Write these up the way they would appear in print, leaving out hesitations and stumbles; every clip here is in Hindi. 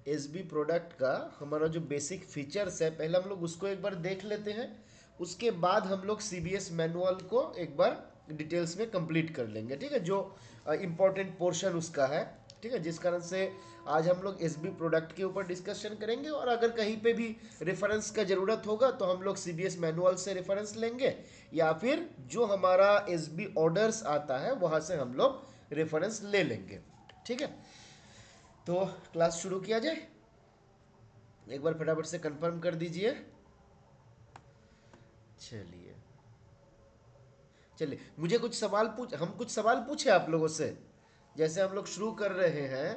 एसबी प्रोडक्ट का हमारा जो बेसिक फीचर्स है पहले हम लोग उसको एक बार देख लेते हैं। उसके बाद हम लोग सीबीएस मैनुअल को एक बार डिटेल्स में कंप्लीट कर लेंगे, ठीक है, जो इम्पोर्टेंट पोर्शन उसका है, ठीक है, जिस कारण से आज हम लोग एसबी प्रोडक्ट के ऊपर डिस्कशन करेंगे। और अगर कहीं पे भी रेफरेंस का ज़रूरत होगा तो हम लोग सीबीएस मैनुअल से रेफरेंस लेंगे, या फिर जो हमारा एसबी ऑर्डर्स आता है वहाँ से हम लोग रेफरेंस ले लेंगे, ठीक है। तो क्लास शुरू किया जाए, एक बार फटाफट से कंफर्म कर दीजिए। चलिए चलिए, मुझे कुछ सवाल हम कुछ सवाल पूछे आप लोगों से, जैसे हम लोग शुरू कर रहे हैं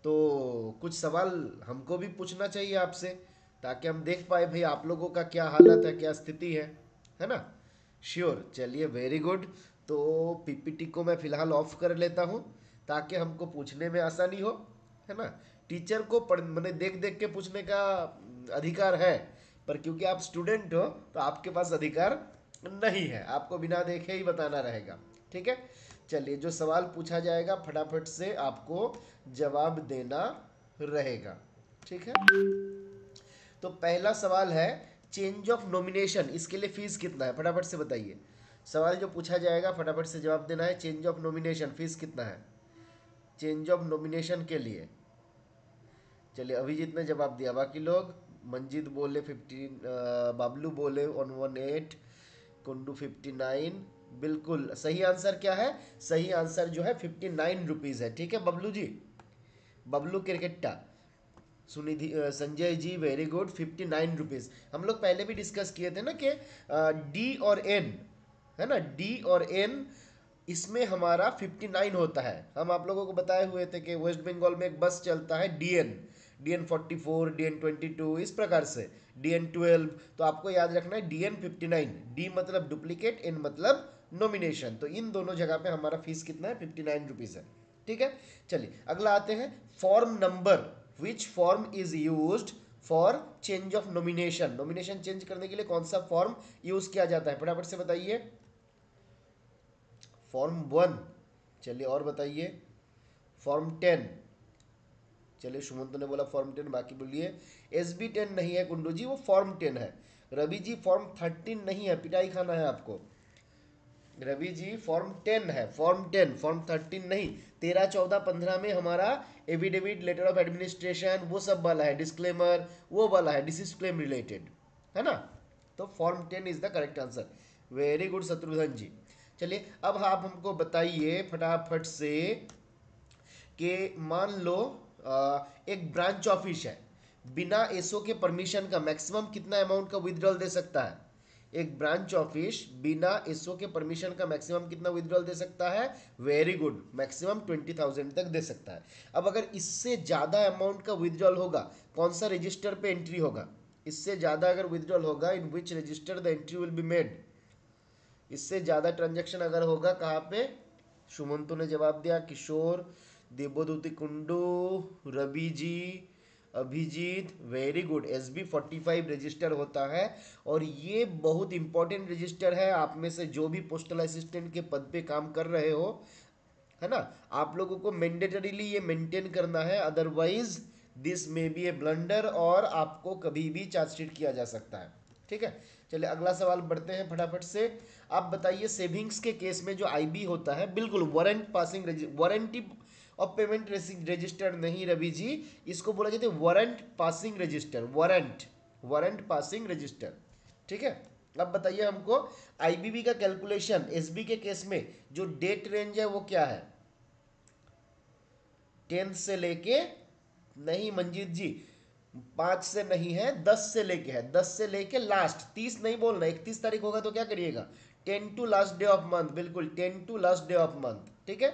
तो कुछ सवाल हमको भी पूछना चाहिए आपसे, ताकि हम देख पाए भाई आप लोगों का क्या हालत है, क्या स्थिति है ना। श्योर, चलिए वेरी गुड। तो पीपीटी को मैं फिलहाल ऑफ कर लेता हूँ ताकि हमको पूछने में आसानी हो, है ना। टीचर को पढ़ मैंने देख देख के पूछने का अधिकार है, पर क्योंकि आप स्टूडेंट हो तो आपके पास अधिकार नहीं है, आपको बिना देखे ही बताना रहेगा, ठीक है। चलिए, जो सवाल पूछा जाएगा फटाफट से आपको जवाब देना रहेगा, ठीक है। तो पहला सवाल है चेंज ऑफ नॉमिनेशन, इसके लिए फीस कितना है, फटाफट से बताइए। सवाल जो पूछा जाएगा फटाफट से जवाब देना है। चेंज ऑफ नॉमिनेशन फीस कितना है, चेंज ऑफ नॉमिनेशन के लिए। चलिए, अभिजीत ने जवाब दिया, बाकी लोग, मंजीत बोले 15, बाबलू बोले 118, कुंडू 59। बिल्कुल सही आंसर क्या है, सही आंसर जो है 59 रुपीज़ है, ठीक है Bablu ji, Bablu क्रिकेटा। Sunidhi Sanjay ji very good, 59 rupees. हम लोग पहले भी डिस्कस किए थे ना कि डी और एन, है ना, डी और एन, इसमें हमारा 59 होता है। हम आप लोगों को बताए हुए थे कि वेस्ट बंगाल में एक बस चलता है DN 44, DN 22, इस प्रकार से DN 12। तो आपको याद रखना है DN 59, डी मतलब डुप्लीकेट, एन मतलब नॉमिनेशन। तो इन दोनों जगह पे हमारा फीस कितना है, 59 रुपीज़ है, ठीक है। चलिए अगला आते हैं, form number, which form is used for change of nomination. Nomination change करने के लिए कौन सा फॉर्म यूज किया जाता है, फटाफट से बताइए। फॉर्म 1, चलिए और बताइए। फॉर्म 10, चलिए सुमंत ने बोला फॉर्म 10, बाकी बोलिए। SB 10 नहीं है कुंडू जी, वो फॉर्म 10 है। रवि जी फॉर्म 13 नहीं है, पिटाई खाना है आपको। रवि जी फॉर्म 10 है, फॉर्म 10, फॉर्म 13 नहीं। 13, 14, 15 में हमारा एविडेविट, लेटर ऑफ एडमिनिस्ट्रेशन, वो सब वाला है, डिस्क्लेमर वो वाला है, डिसीज क्लेम रिलेटेड, है ना। तो form 10 is the correct answer. Very good Shatrughan ji. चलिए अब आप हमको बताइए फटाफट से कि मान लो एक ब्रांच ऑफिस है, बिना एसओ के परमिशन का मैक्सिमम कितना अमाउंट का विड्रॉल दे सकता है। एक ब्रांच ऑफिस बिना एसओ के परमिशन का मैक्सिमम कितना विड्रॉल दे सकता है, वेरी गुड, मैक्सिमम 20,000 तक दे सकता है। अब अगर इससे ज़्यादा अमाउंट का विड्रॉल होगा, कौन सा रजिस्टर पे एंट्री होगा, इससे ज़्यादा अगर विड्रॉल होगा, in which register the entry will be made. इससे ज़्यादा ट्रांजैक्शन अगर होगा कहाँ पे, सुमंतु ने जवाब दिया, Kishore, Devduti Kundu, Ravi ji, Abhijit, very good, SB 45 register होता है। और ये बहुत इंपॉर्टेंट रजिस्टर है, आप में से जो भी पोस्टल असिस्टेंट के पद पे काम कर रहे हो, है ना, आप लोगों को मैंडेटरीली ये मेंटेन करना है, otherwise this may be A blunder और आपको कभी भी चार्जशीट किया जा सकता है, ठीक है। चलिए अगला सवाल बढ़ते हैं फटाफट से। आप बताइए सेविंग्स के केस में जो IB होता है, बिल्कुल warrant passing, warranty of payment register नहीं रवि जी, इसको बोला जाता है warrant passing register, warrant passing register, ठीक है। अब बताइए हमको IBB का कैलकुलेशन SB के केस में जो डेट रेंज है वो क्या है, 10 से लेके, नहीं मंजीत जी, 5 से नहीं है, 10 से लेके है, 10 से लेके लास्ट 30 नहीं बोलना, 31 तारीख होगा तो क्या करिएगा, 10 to last day of month, बिल्कुल 10 to last day of month, ठीक है।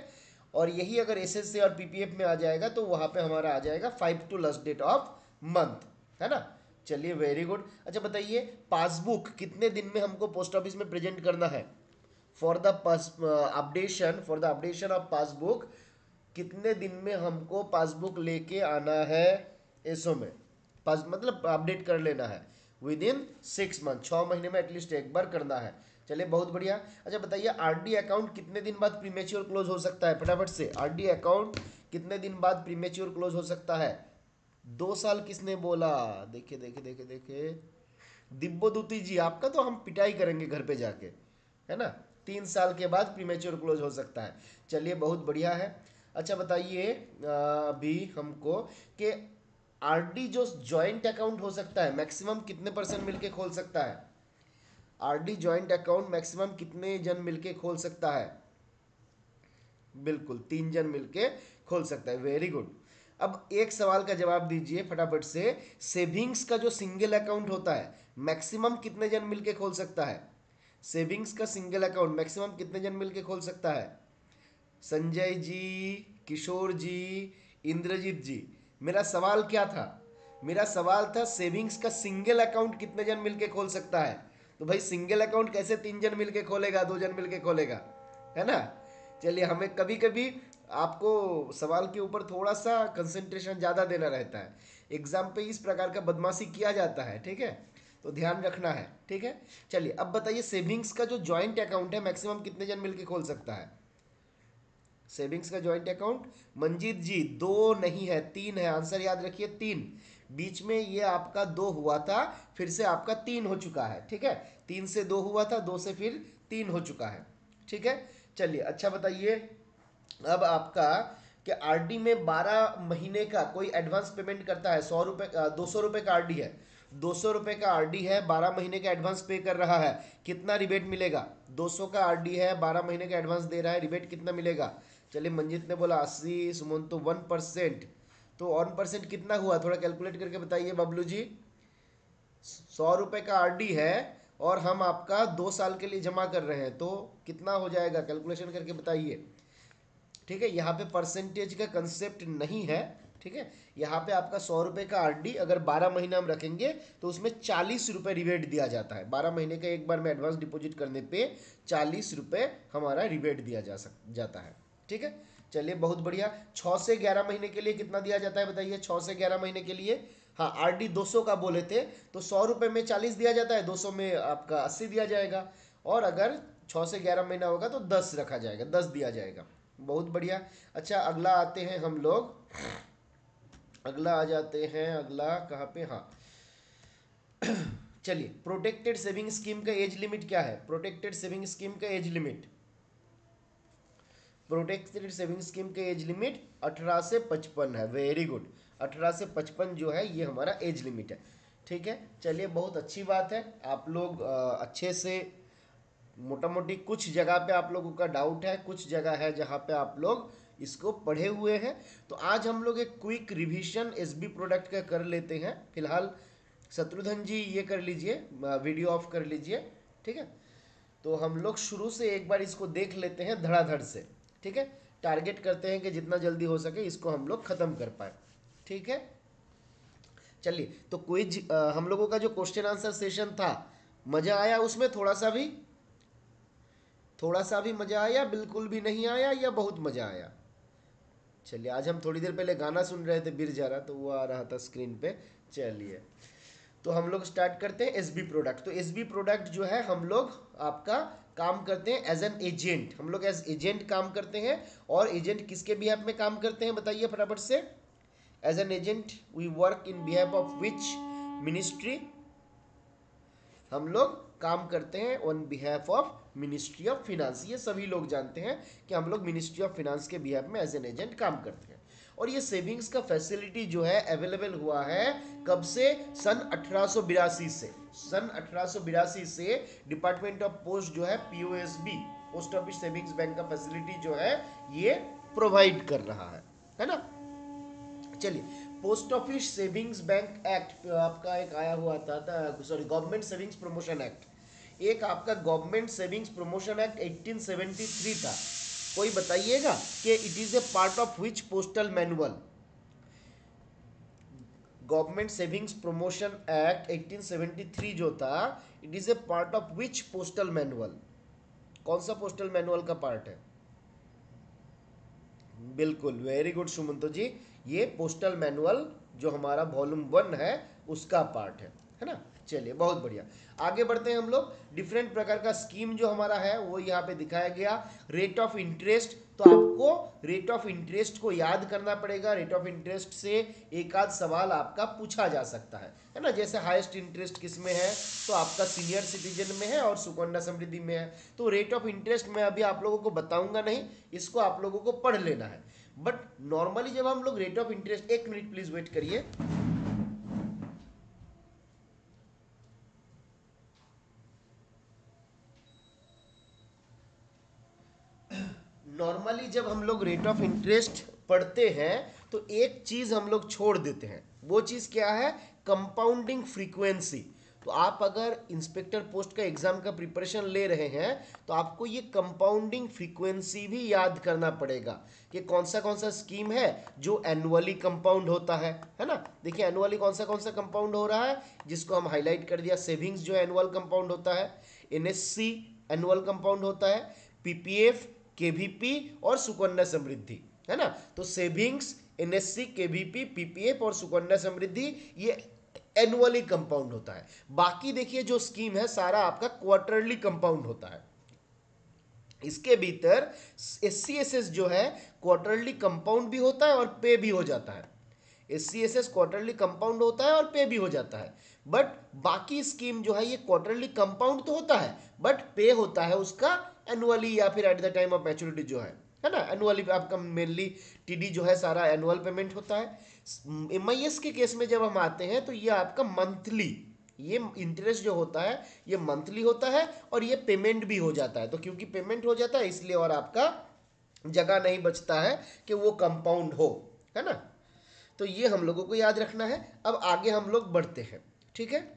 और यही अगर SSC और PPF में आ जाएगा तो वहां पे हमारा आ जाएगा 5 to last date of month, है ना। चलिए वेरी गुड। अच्छा बताइए, पासबुक कितने दिन में हमको पोस्ट ऑफिस में प्रेजेंट करना है, for the updation of passbook, कितने दिन में हमको पासबुक लेके आना है एसओ में, पास मतलब अपडेट कर लेना है, विद इन 6 मंथ, 6 महीने में एटलीस्ट एक बार करना है। चलिए बहुत बढ़िया। अच्छा बताइए, RD अकाउंट कितने दिन बाद प्रीमेच्योर क्लोज हो सकता है, फटाफट से RD अकाउंट कितने दिन बाद प्रीमेच्योर क्लोज हो सकता है। 2 साल किसने बोला? देखिए देखिए देखिए देखिए, दिव्यदूती जी, आपका तो हम पिटाई करेंगे घर पे जाके, है ना। 3 साल के बाद प्रीमेच्योर क्लोज हो सकता है। चलिए बहुत बढ़िया है। अच्छा बताइए अभी हमको कि आरडी जो जॉइंट अकाउंट हो सकता है, मैक्सिमम कितने पर्सन मिलके खोल सकता है? आरडी जॉइंट अकाउंट मैक्सिमम कितने जन मिलके खोल सकता है? बिल्कुल 3 जन मिलके खोल सकता है। Very good. अब एक सवाल का जवाब दीजिए फटाफट से। सेविंग्स का जो सिंगल अकाउंट होता है, मैक्सिमम कितने जन मिलके खोल सकता है? सेविंग्स का सिंगल अकाउंट मैक्सिमम कितने जन मिलके खोल सकता है? संजय जी, किशोर जी, इंद्रजीत जी, मेरा सवाल क्या था? मेरा सवाल था सेविंग्स का सिंगल अकाउंट कितने जन मिलके खोल सकता है। तो भाई सिंगल अकाउंट कैसे 3 जन मिलके खोलेगा, 2 जन मिलके खोलेगा, है ना। चलिए, हमें कभी कभी आपको सवाल के ऊपर थोड़ा सा कंसंट्रेशन ज़्यादा देना रहता है। एग्जाम पे इस प्रकार का बदमाशी किया जाता है, ठीक है, तो ध्यान रखना है, ठीक है। चलिए अब बताइए, सेविंग्स का जो जॉइंट अकाउंट है मैक्सिमम कितने जन मिलके खोल सकता है? सेविंग्स का जॉइंट अकाउंट, मंजीत जी, 2 नहीं है, 3 है। आंसर याद रखिए, 3। बीच में ये आपका 2 हुआ था, फिर से आपका 3 हो चुका है, ठीक है। 3 से 2 हुआ था, 2 से फिर 3 हो चुका है, ठीक है। चलिए अच्छा बताइए अब आपका, कि आरडी में 12 महीने का कोई एडवांस पेमेंट करता है, 100 रुपये, 200 रुपये का आरडी है, 200 रुपये का आरडी है, 12 महीने का एडवांस पे कर रहा है, कितना रिबेट मिलेगा? 200 का आरडी है, 12 महीने का एडवांस दे रहा है, रिबेट कितना मिलेगा? चलिए, मंजीत ने बोला 80, सुमन तो 1%, तो 1% कितना हुआ, थोड़ा कैलकुलेट करके बताइए बबलू जी। 100 रुपये का आरडी है और हम आपका 2 साल के लिए जमा कर रहे हैं, तो कितना हो जाएगा, कैलकुलेशन करके बताइए। ठीक है, यहाँ पे परसेंटेज का कंसेप्ट नहीं है, ठीक है। यहाँ पे आपका 100 रुपये का आरडी अगर 12 महीना हम रखेंगे तो उसमें 40 रुपये रिबेट दिया जाता है। 12 महीने का एक बार में एडवांस डिपॉजिट करने पे 40 रुपये हमारा रिबेट दिया जाता है, ठीक है। चलिए बहुत बढ़िया। 6 से 11 महीने के लिए कितना दिया जाता है बताइए? 6 से 11 महीने के लिए, हाँ, आरडी 200 का बोले थे, तो 100 रुपये में 40 दिया जाता है, 200 में आपका 80 दिया जाएगा। और अगर 6 से 11 महीना होगा तो 10 रखा जाएगा, 10 दिया जाएगा। बहुत बढ़िया। अच्छा अगला आते हैं हम लोग, अगला आ जाते हैं, अगला कहाँ पे, हाँ, चलिए, प्रोटेक्टेड सेविंग स्कीम का एज लिमिट क्या है? प्रोटेक्टेड सेविंग स्कीम का age limit, protected saving scheme का एज लिमिट 18 से 55 है। वेरी गुड, 18 से 55 जो है ये हमारा एज लिमिट है, ठीक है। चलिए बहुत अच्छी बात है, आप लोग अच्छे से, मोटा मोटी कुछ जगह पे आप लोगों का डाउट है, कुछ जगह है जहाँ पे आप लोग इसको पढ़े हुए हैं। तो आज हम लोग एक क्विक रिवीजन एसबी प्रोडक्ट का कर लेते हैं। फिलहाल शत्रुघ्न जी ये कर लीजिए, वीडियो ऑफ कर लीजिए, ठीक है। तो हम लोग शुरू से एक बार इसको देख लेते हैं धड़ाधड़ से, ठीक है। टारगेट करते हैं कि जितना जल्दी हो सके इसको हम लोग ख़त्म कर पाए, ठीक है। चलिए, तो क्विज हम लोगों का जो क्वेश्चन आंसर सेशन था, मज़ा आया उसमें? थोड़ा सा भी मज़ा आया, बिल्कुल भी नहीं आया, या बहुत मज़ा आया? चलिए, आज हम थोड़ी देर पहले गाना सुन रहे थे बिरजारा, तो वो आ रहा था स्क्रीन पे। चलिए, तो हम लोग स्टार्ट करते हैं एसबी प्रोडक्ट। तो एसबी प्रोडक्ट जो है, हम लोग आपका काम करते हैं एज एन एजेंट, हम लोग एज एजेंट काम करते हैं। और एजेंट किसके बिहाफ में काम करते हैं बताइए फटाफट से? As an agent we work in behalf of which ministry? हम लोग काम करते हैं on behalf of ministry of finance. ये सभी लोग जानते हैं कि हम लोग मिनिस्ट्री ऑफ फिनांस के बिहाफ में एज एन एजेंट काम करते हैं। और ये सेविंग्स का फैसिलिटी जो है अवेलेबल हुआ है कब से? सन 1882 से। सन 1882 से डिपार्टमेंट ऑफ पोस्ट जो है, पीओएसबी, पोस्ट ऑफिस सेविंग्स बैंक का फैसिलिटी जो है ये प्रोवाइड कर रहा है ना। चलिए, post office savings bank act आपका एक आया हुआ था, sorry, government savings promotion act, एक आपका गवर्नमेंट सेविंग्स प्रमोशन एक्ट 1873 था। कोई बताइएगा कि it is a part of which postal manual? Government savings promotion act 1873 जो था, it is a part of which postal manual? कौन सा पोस्टल मैनुअल का पार्ट है? बिल्कुल, वेरी गुड सुमंतो जी, ये पोस्टल मैनुअल जो हमारा वॉल्यूम 1 है उसका पार्ट है ना। चलिए बहुत बढ़िया, आगे बढ़ते हैं हम लोग। डिफरेंट प्रकार का स्कीम जो हमारा है वो यहाँ पे दिखाया गया। रेट ऑफ इंटरेस्ट, तो आपको रेट ऑफ इंटरेस्ट को याद करना पड़ेगा। रेट ऑफ इंटरेस्ट से एक आध सवाल आपका पूछा जा सकता है ना। जैसे हाईएस्ट इंटरेस्ट किस में है, तो आपका सीनियर सिटीजन में है और सुकन्या समृद्धि में है। तो रेट ऑफ इंटरेस्ट मैं अभी आप लोगों को बताऊंगा नहीं, इसको आप लोगों को पढ़ लेना है। बट नॉर्मली जब हम लोग रेट ऑफ इंटरेस्ट, एक मिनट प्लीज वेट करिए। नॉर्मली जब हम लोग रेट ऑफ इंटरेस्ट पढ़ते हैं तो एक चीज हम लोग छोड़ देते हैं। वो चीज क्या है? Compounding frequency. तो आप अगर इंस्पेक्टर पोस्ट का एग्जाम का प्रिपरेशन ले रहे हैं तो आपको ये कंपाउंडिंग फ्रीक्वेंसी भी याद करना पड़ेगा कि कौन सा स्कीम है जो एनुअली कंपाउंड होता है ना। देखिए एनुअली कौन सा कंपाउंड हो रहा है, जिसको हम हाईलाइट कर दिया। सेविंग्स जो एनुअल कंपाउंड होता है, एनएससी एनुअल कंपाउंड होता है, पीपीएफ, केवीपी और सुकन्या समृद्धि, है ना। तो सेविंग्स, एनएससी, केवीपी, पीपीएफ और सुकन्या समृद्धि ये एनुअली कंपाउंड होता है। बाकी देखिए जो स्कीम है सारा आपका क्वार्टरली कंपाउंड होता है। इसके भीतर एससीएसएस जो है क्वार्टरली कंपाउंड भी होता है और पे भी हो जाता है। एससीएसएस क्वार्टरली कंपाउंड होता है और पे भी हो जाता है। बट बाकी स्कीम जो है ये क्वार्टरली कंपाउंड तो होता है बट पे होता है उसका एनुअली या फिर at the time of maturity जो है ना। एनुअली आपका मेनली टीडी जो है सारा एनुअल पेमेंट होता है। एमआईएस के केस में जब हम आते हैं तो ये आपका मंथली, ये इंटरेस्ट जो होता है ये मंथली होता है और ये पेमेंट भी हो जाता है। तो क्योंकि पेमेंट हो जाता है इसलिए और आपका जगह नहीं बचता है कि वो कंपाउंड हो, है ना। तो ये हम लोगों को याद रखना है। अब आगे हम लोग बढ़ते हैं, ठीक है।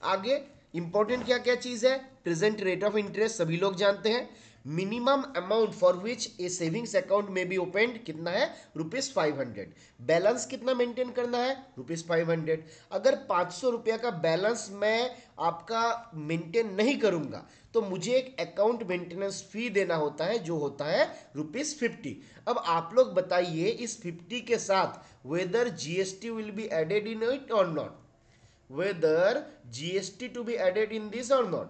आगे इंपॉर्टेंट क्या क्या चीज है? प्रेजेंट रेट ऑफ इंटरेस्ट सभी लोग जानते हैं। Minimum amount for which A savings account में बी ओपनड कितना है? ₹500। बैलेंस कितना मेंटेन करना है? ₹500। अगर 500 रुपया का बैलेंस मैं आपका मेंटेन नहीं करूंगा तो मुझे एक अकाउंट मेंटेनेंस फी देना होता है जो होता है ₹50। अब आप लोग बताइए इस 50 के साथ whether GST will be added in it और not, whether GST to be added in this or not,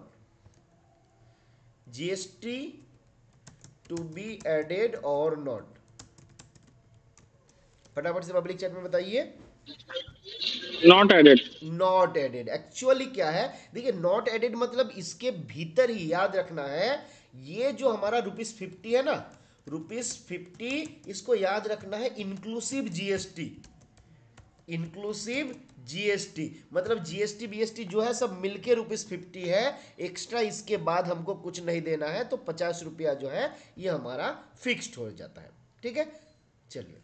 GST to be added or not, फटाफट से पब्लिक चैट में बताइए। Not added. Not added actually क्या है? देखिए नॉट एडेड मतलब इसके भीतर ही याद रखना है, ये जो हमारा ₹50 है ना, ₹50 इसको याद रखना है इंक्लूसिव जीएसटी। इंक्लूसिव जीएसटी मतलब जीएसटी बीएसटी जो है सब मिलके ₹50 है। एक्स्ट्रा इसके बाद हमको कुछ नहीं देना है, तो 50 रुपया जो है ये हमारा फिक्स्ड हो जाता है, ठीक है। चलिए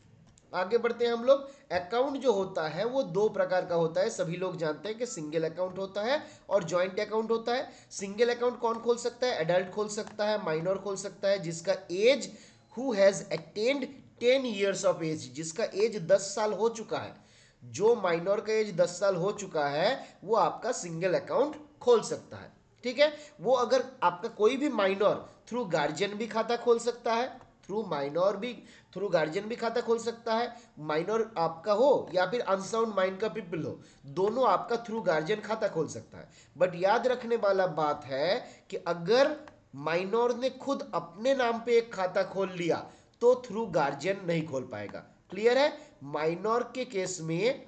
आगे बढ़ते हैं हम लोग। अकाउंट जो होता है वो दो प्रकार का होता है, सभी लोग जानते हैं कि सिंगल अकाउंट होता है और जॉइंट अकाउंट होता है। सिंगल अकाउंट कौन खोल सकता है? एडल्ट खोल सकता है, माइनर खोल सकता है, जिसका age who has attend 10 years of age, जिसका एज 10 साल हो चुका है। जो माइनर का एज 10 साल हो चुका है वो आपका सिंगल अकाउंट खोल सकता है, ठीक है। वो अगर आपका कोई भी माइनर थ्रू गार्जियन भी खाता खोल सकता है, थ्रू गार्जियन भी खाता खोल सकता है। माइनर आपका हो या फिर अनसाउंड माइंड का पीपल हो, दोनों आपका थ्रू गार्जियन खाता खोल सकता है। बट याद रखने वाला बात है कि अगर माइनर ने खुद अपने नाम पे एक खाता खोल लिया तो थ्रू गार्जियन नहीं खोल पाएगा। क्लियर है? माइनर के केस में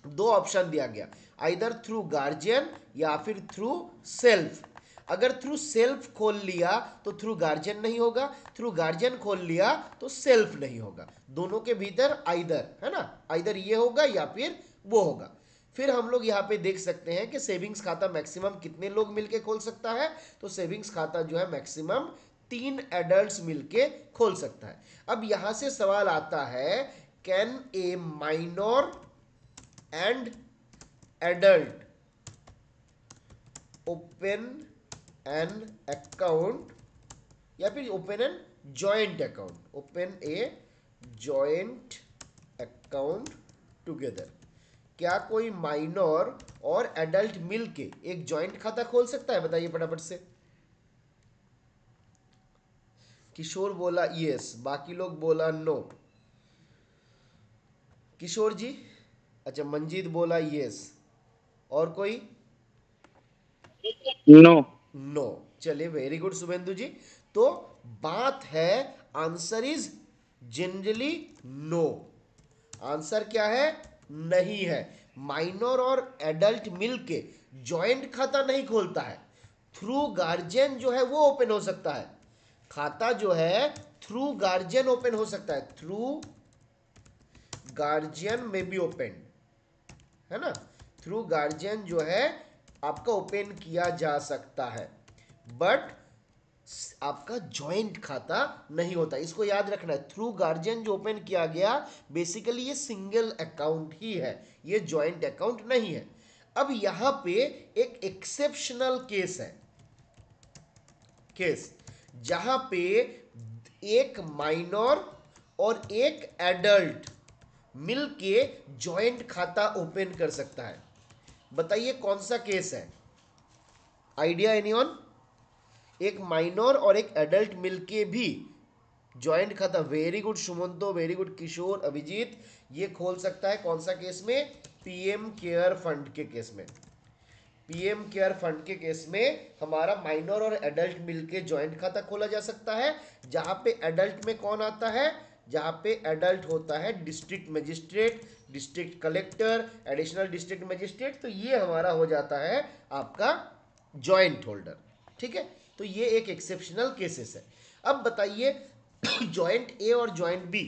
दो ऑप्शन दिया गया, आइदर थ्रू गार्जियन या फिर थ्रू सेल्फ। अगर थ्रू सेल्फ खोल लिया तो थ्रू गार्जियन नहीं होगा, थ्रू गार्जियन खोल लिया तो सेल्फ नहीं होगा। दोनों के भीतर आइदर, है ना, आइदर ये होगा या फिर वो होगा। फिर हम लोग यहाँ पे देख सकते हैं कि सेविंग्स खाता मैक्सिमम कितने लोग मिलके खोल सकता है। तो सेविंग्स खाता जो है मैक्सिमम 3 एडल्ट्स मिलके खोल सकता है। अब यहां से सवाल आता है, can a minor and adult open an account या फिर open an joint account, open a joint account together? क्या कोई माइनर और एडल्ट मिलके एक जॉइंट खाता खोल सकता है? बताइए फटाफट से। किशोर बोला यस, बाकी लोग बोला नो। किशोर जी, अच्छा मंजीत बोला यस, और कोई? नो। नो। चलिए, वेरी गुड शुभेंदु जी। तो बात है, answer is generally no. Answer क्या है? नहीं है। माइनर और एडल्ट मिलके जॉइंट खाता नहीं खोलता है। थ्रू गार्जियन जो है वो ओपन हो सकता है। खाता जो है थ्रू गार्जियन ओपन हो सकता है। थ्रू गार्जियन में बी ओपन, है ना? थ्रू गार्जियन जो है आपका ओपन किया जा सकता है, बट आपका जॉइंट खाता नहीं होता। इसको याद रखना है। थ्रू गार्जियन जो ओपन किया गया, बेसिकली ये सिंगल अकाउंट ही है, ये जॉइंट अकाउंट नहीं है। अब यहां पे एक एक्सेप्शनल केस है, केस जहां पे एक माइनर और एक एडल्ट मिलके जॉइंट खाता ओपन कर सकता है। बताइए कौन सा केस है? Idea anyone? एक माइनर और एक एडल्ट मिलके भी जॉइंट खाता, very good Sumanto, very good Kishore, Abhijit, ये खोल सकता है। कौन सा केस में? पीएम केयर फंड के केस में। पीएम केयर फंड के केस में हमारा माइनर और एडल्ट मिलके जॉइंट खाता खोला जा सकता है, जहां पे एडल्ट में कौन आता है? जहां पे एडल्ट होता है district magistrate, district collector, additional district magistrate. तो ये हमारा हो जाता है आपका जॉइंट होल्डर। ठीक है, तो ये एक एक्सेप्शनल केसेस है। अब बताइए, जॉइंट ए और जॉइंट बी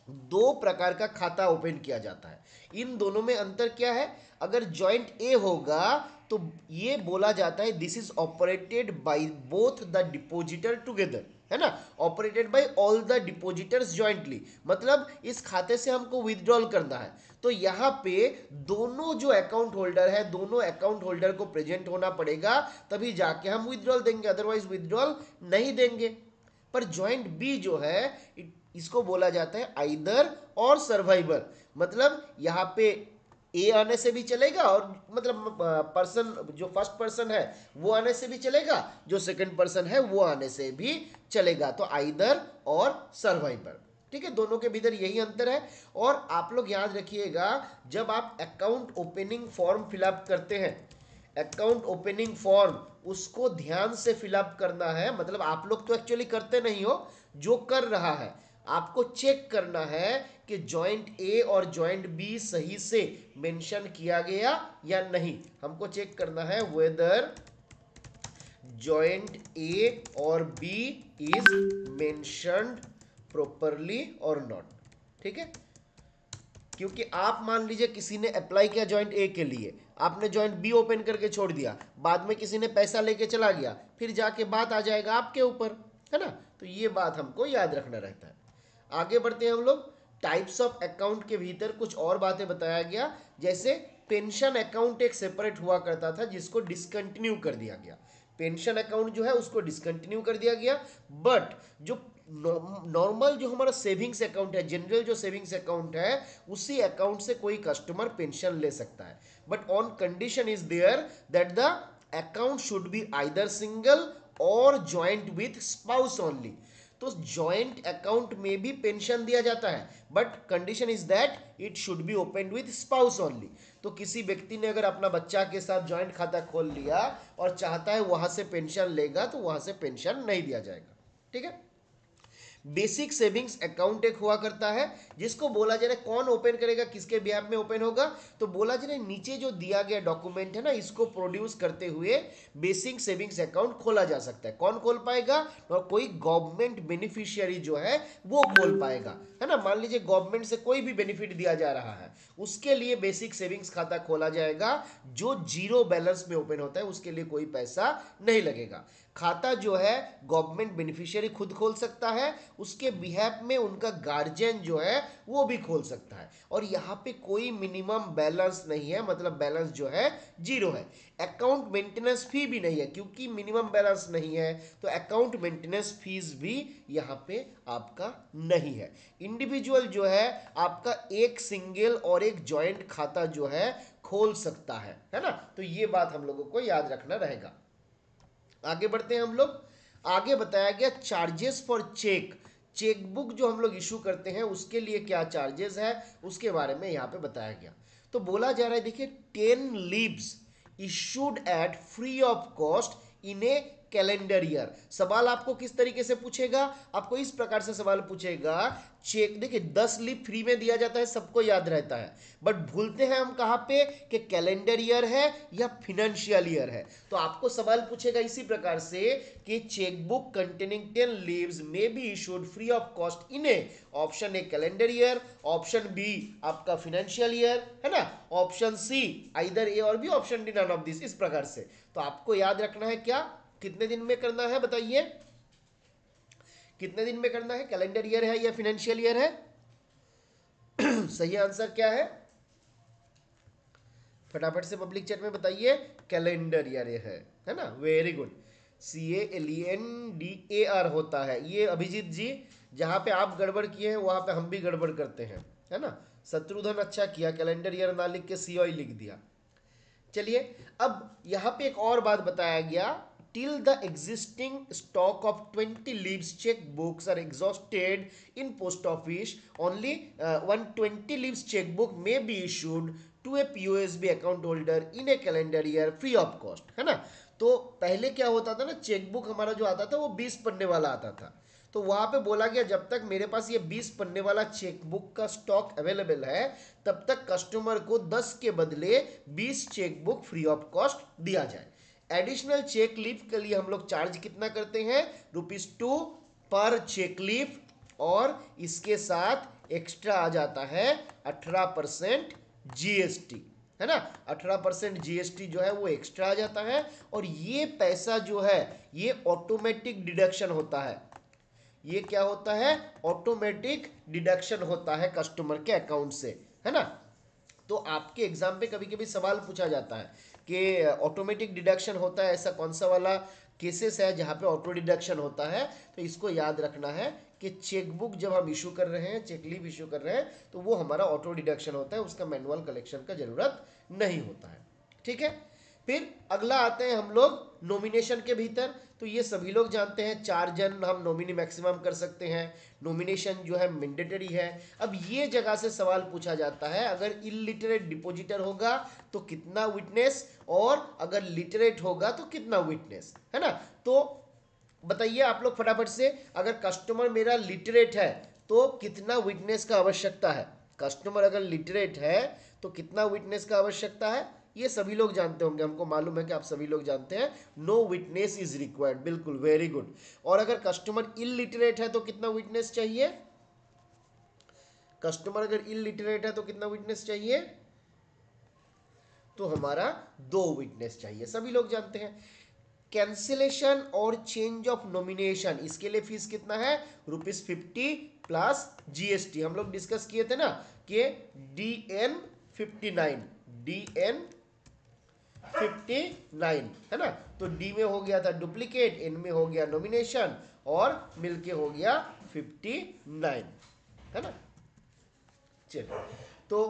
दो प्रकार का खाता ओपन किया जाता है। इन दोनों में अंतर क्या है? अगर जॉइंट ए होगा तो ये बोला जाता है this is operated by both the depositor together, है ना? Operated by all the depositors jointly, मतलब इस खाते से हमको विथड्रॉल करना है, तो यहाँ पे दोनों जो अकाउंट होल्डर है, दोनों अकाउंट होल्डर को प्रेजेंट होना पड़ेगा, तभी जाके हम विथड्रॉल देंगे, अदरवाइज विथड्रॉल नहीं देंगे। पर जॉइंट बी जो है, इसको बोला जाता है आइदर और सर्वाइवर, मतलब यहाँ पे ए आने से भी चलेगा, और मतलब पर्सन जो फर्स्ट पर्सन है वो आने से भी चलेगा, जो सेकंड पर्सन है वो आने से भी चलेगा। तो आइदर और सर्वाइवर, ठीक है, दोनों के भीतर यही अंतर है। और आप लोग याद रखिएगा, जब आप अकाउंट ओपनिंग फॉर्म फिलअप करते हैं, अकाउंट ओपनिंग फॉर्म उसको ध्यान से फिलअप करना है। मतलब आप लोग तो एक्चुअली करते नहीं हो, जो कर रहा है आपको चेक करना है कि जॉइंट ए और जॉइंट बी सही से मेंशन किया गया या नहीं। हमको चेक करना है वेदर जॉइंट ए और बी इज मेंशन्ड प्रॉपरली और नॉट। ठीक है, क्योंकि आप मान लीजिए किसी ने अप्लाई किया जॉइंट ए के लिए, आपने जॉइंट बी ओपन करके छोड़ दिया, बाद में किसी ने पैसा लेके चला गया, फिर जाके बात आ जाएगा आपके ऊपर, है ना? तो ये बात हमको याद रखना रहता है। आगे बढ़ते हैं हम लोग। टाइप्स ऑफ अकाउंट के भीतर कुछ और बातें बताया गया, जैसे पेंशन अकाउंट एक सेपरेट हुआ करता था जिसको डिसकंटिन्यू कर दिया गया। पेंशन अकाउंट जो है उसको डिसकंटिन्यू कर दिया गया, बट जो नॉर्मल जो हमारा सेविंग्स अकाउंट है, जनरल जो सेविंग्स अकाउंट है, उसी अकाउंट से कोई कस्टमर पेंशन ले सकता है, but on condition is there that the account should be either single और ज्वाइंट विथ स्पाउस ओनली। तो ज्वाइंट अकाउंट में भी पेंशन दिया जाता है, but condition is that it should be open with spouse only. तो किसी व्यक्ति ने अगर अपना बच्चा के साथ ज्वाइंट खाता खोल लिया और चाहता है वहां से पेंशन लेगा, तो वहां से पेंशन नहीं दिया जाएगा। ठीक है, बेसिक सेविंग्स अकाउंट एक हुआ करता है, जिसको बोला जा रहा है कौन ओपन करेगा, किसके बिहाफ में ओपन होगा, तो बोला जा रहा है नीचे जो दिया गया डॉक्यूमेंट है ना, इसको प्रोड्यूस करते हुए बेसिक सेविंग्स अकाउंट खोला जा सकता है। कौन खोल पाएगा? और कोई गवर्नमेंट बेनिफिशियरी जो है वो खोल पाएगा, है ना? मान लीजिए गवर्नमेंट से कोई भी बेनिफिट दिया जा रहा है, उसके लिए बेसिक सेविंग्स खाता खोला जाएगा, जो जीरो बैलेंस में ओपन होता है, उसके लिए कोई पैसा नहीं लगेगा। खाता जो है गवर्नमेंट बेनिफिशियरी खुद खोल सकता है, उसके बिहाफ में उनका गार्जियन जो है वो भी खोल सकता है, और यहाँ पे कोई मिनिमम बैलेंस नहीं है, मतलब बैलेंस जो है जीरो है। अकाउंट मेंटेनेंस फी भी नहीं है, क्योंकि मिनिमम बैलेंस नहीं है, तो अकाउंट मेंटेनेंस फीस भी यहाँ पे आपका नहीं है। इंडिविजुअल जो है आपका एक सिंगल और एक जॉइंट खाता जो है खोल सकता है ना? तो ये बात हम लोगों को याद रखना रहेगा। आगे बढ़ते हैं हम लोग। आगे बताया गया चार्जेस फॉर चेक, चेकबुक जो हम लोग इशू करते हैं उसके लिए क्या चार्जेस है, उसके बारे में यहाँ पे बताया गया। तो बोला जा रहा है देखिए 10 leaves issued at free of cost in A calendar year. सवाल आपको किस तरीके से पूछेगा, आपको इस प्रकार से सवाल पूछेगा, चेक देखिए 10 लीव फ्री में दिया जाता है, सबको याद रहता है, बट भूलते हैं हम कहां पे कि कैलेंडर ईयर है या फिनेंशियल ईयर है। तो आपको सवाल पूछेगा इसी प्रकार से कि chequebook containing 10 leaves may be issued free of cost in a, option A calendar year, option B आपका फिनेंशियल ईयर है ना, ऑप्शन सी आइदर ए और B, option D none of this, इस प्रकार से। तो आपको याद रखना है क्या, कितने दिन में करना है बताइए, कितने दिन में करना है, कैलेंडर ईयर है या फिनेंशियल ईयर है? सही आंसर क्या है, फटाफट से पब्लिक चैट में बताइए, कैलेंडर ईयर है ना, वेरी गुड। CALENDAR होता है ये अभिजीत जी, जहां पे आप गड़बड़ किए हैं वहां पे हम भी गड़बड़ करते हैं, है ना। शत्रुघ्न अच्छा किया, कैलेंडर ईयर ना लिख के COI लिख दिया। चलिए अब यहां पे एक और बात बताया गया, till the existing stock of 20 leaves checkbooks are exhausted in post office, only 120 leaves checkbook may be issued to a POSB account holder in a calendar year free of cost, है ना। तो पहले क्या होता था ना, चेकबुक हमारा जो आता था वो 20 पन्ने वाला आता था, तो वहां पे बोला गया जब तक मेरे पास ये 20 पन्ने वाला चेकबुक का स्टॉक अवेलेबल है तब तक कस्टमर को 10 के बदले 20 चेकबुक फ्री ऑफ कॉस्ट दिया जाए। एडिशनल चेक लीफ के लिए हम लोग चार्ज कितना करते हैं, ₹2 पर चेक लीफ, और इसके साथ एक्स्ट्रा आ जाता है 18% GST, है ना। 18% GST जो है वो एक्स्ट्रा आ जाता है, और ये पैसा जो है ये ऑटोमेटिक डिडक्शन होता है, ये क्या होता है, ऑटोमेटिक डिडक्शन होता है कस्टमर के अकाउंट से, है ना। तो आपके एग्जाम पे कभी कभी सवाल पूछा जाता है कि ऑटोमेटिक डिडक्शन होता है, ऐसा कौन सा वाला केसेस है जहाँ पे ऑटो डिडक्शन होता है। तो इसको याद रखना है कि चेकबुक जब हम इशू कर रहे हैं, चेक लीव इशू कर रहे हैं, तो वो हमारा ऑटो डिडक्शन होता है, उसका मैनुअल कलेक्शन का जरूरत नहीं होता है, ठीक है। फिर अगला आते हैं हम लोग नॉमिनेशन के भीतर, तो ये सभी लोग जानते हैं 4 जन हम नॉमिनी मैक्सिमम कर सकते हैं, नॉमिनेशन जो है मैंडेटरी है। अब ये जगह से सवाल पूछा जाता है, अगर इलिटरेट डिपॉजिटर होगा तो कितना विटनेस, और अगर लिटरेट होगा तो कितना विटनेस, है ना। तो बताइए आप लोग फटाफट से, अगर कस्टमर मेरा लिटरेट है तो कितना विटनेस का आवश्यकता है, कस्टमर अगर लिटरेट है तो कितना विटनेस का आवश्यकता है, ये सभी लोग जानते होंगे, हमको मालूम है कि आप सभी लोग जानते हैं, नो विटनेस इज रिक्वायर्ड, बिल्कुल वेरी गुड। और अगर कस्टमर इलिटरेट है तो कितना विटनेस चाहिए, कस्टमर अगर इलिटरेट है तो कितना विटनेस चाहिए, तो हमारा 2 विटनेस चाहिए, सभी लोग जानते हैं। कैंसिलेशन और चेंज ऑफ नॉमिनेशन, इसके लिए फीस कितना है, ₹50 प्लस GST, हम लोग डिस्कस किए थे ना कि DN59 है ना। तो डी में हो गया था डुप्लीकेट, एन में हो गया नॉमिनेशन, और मिलके हो गया 59, है ना। चलिए तो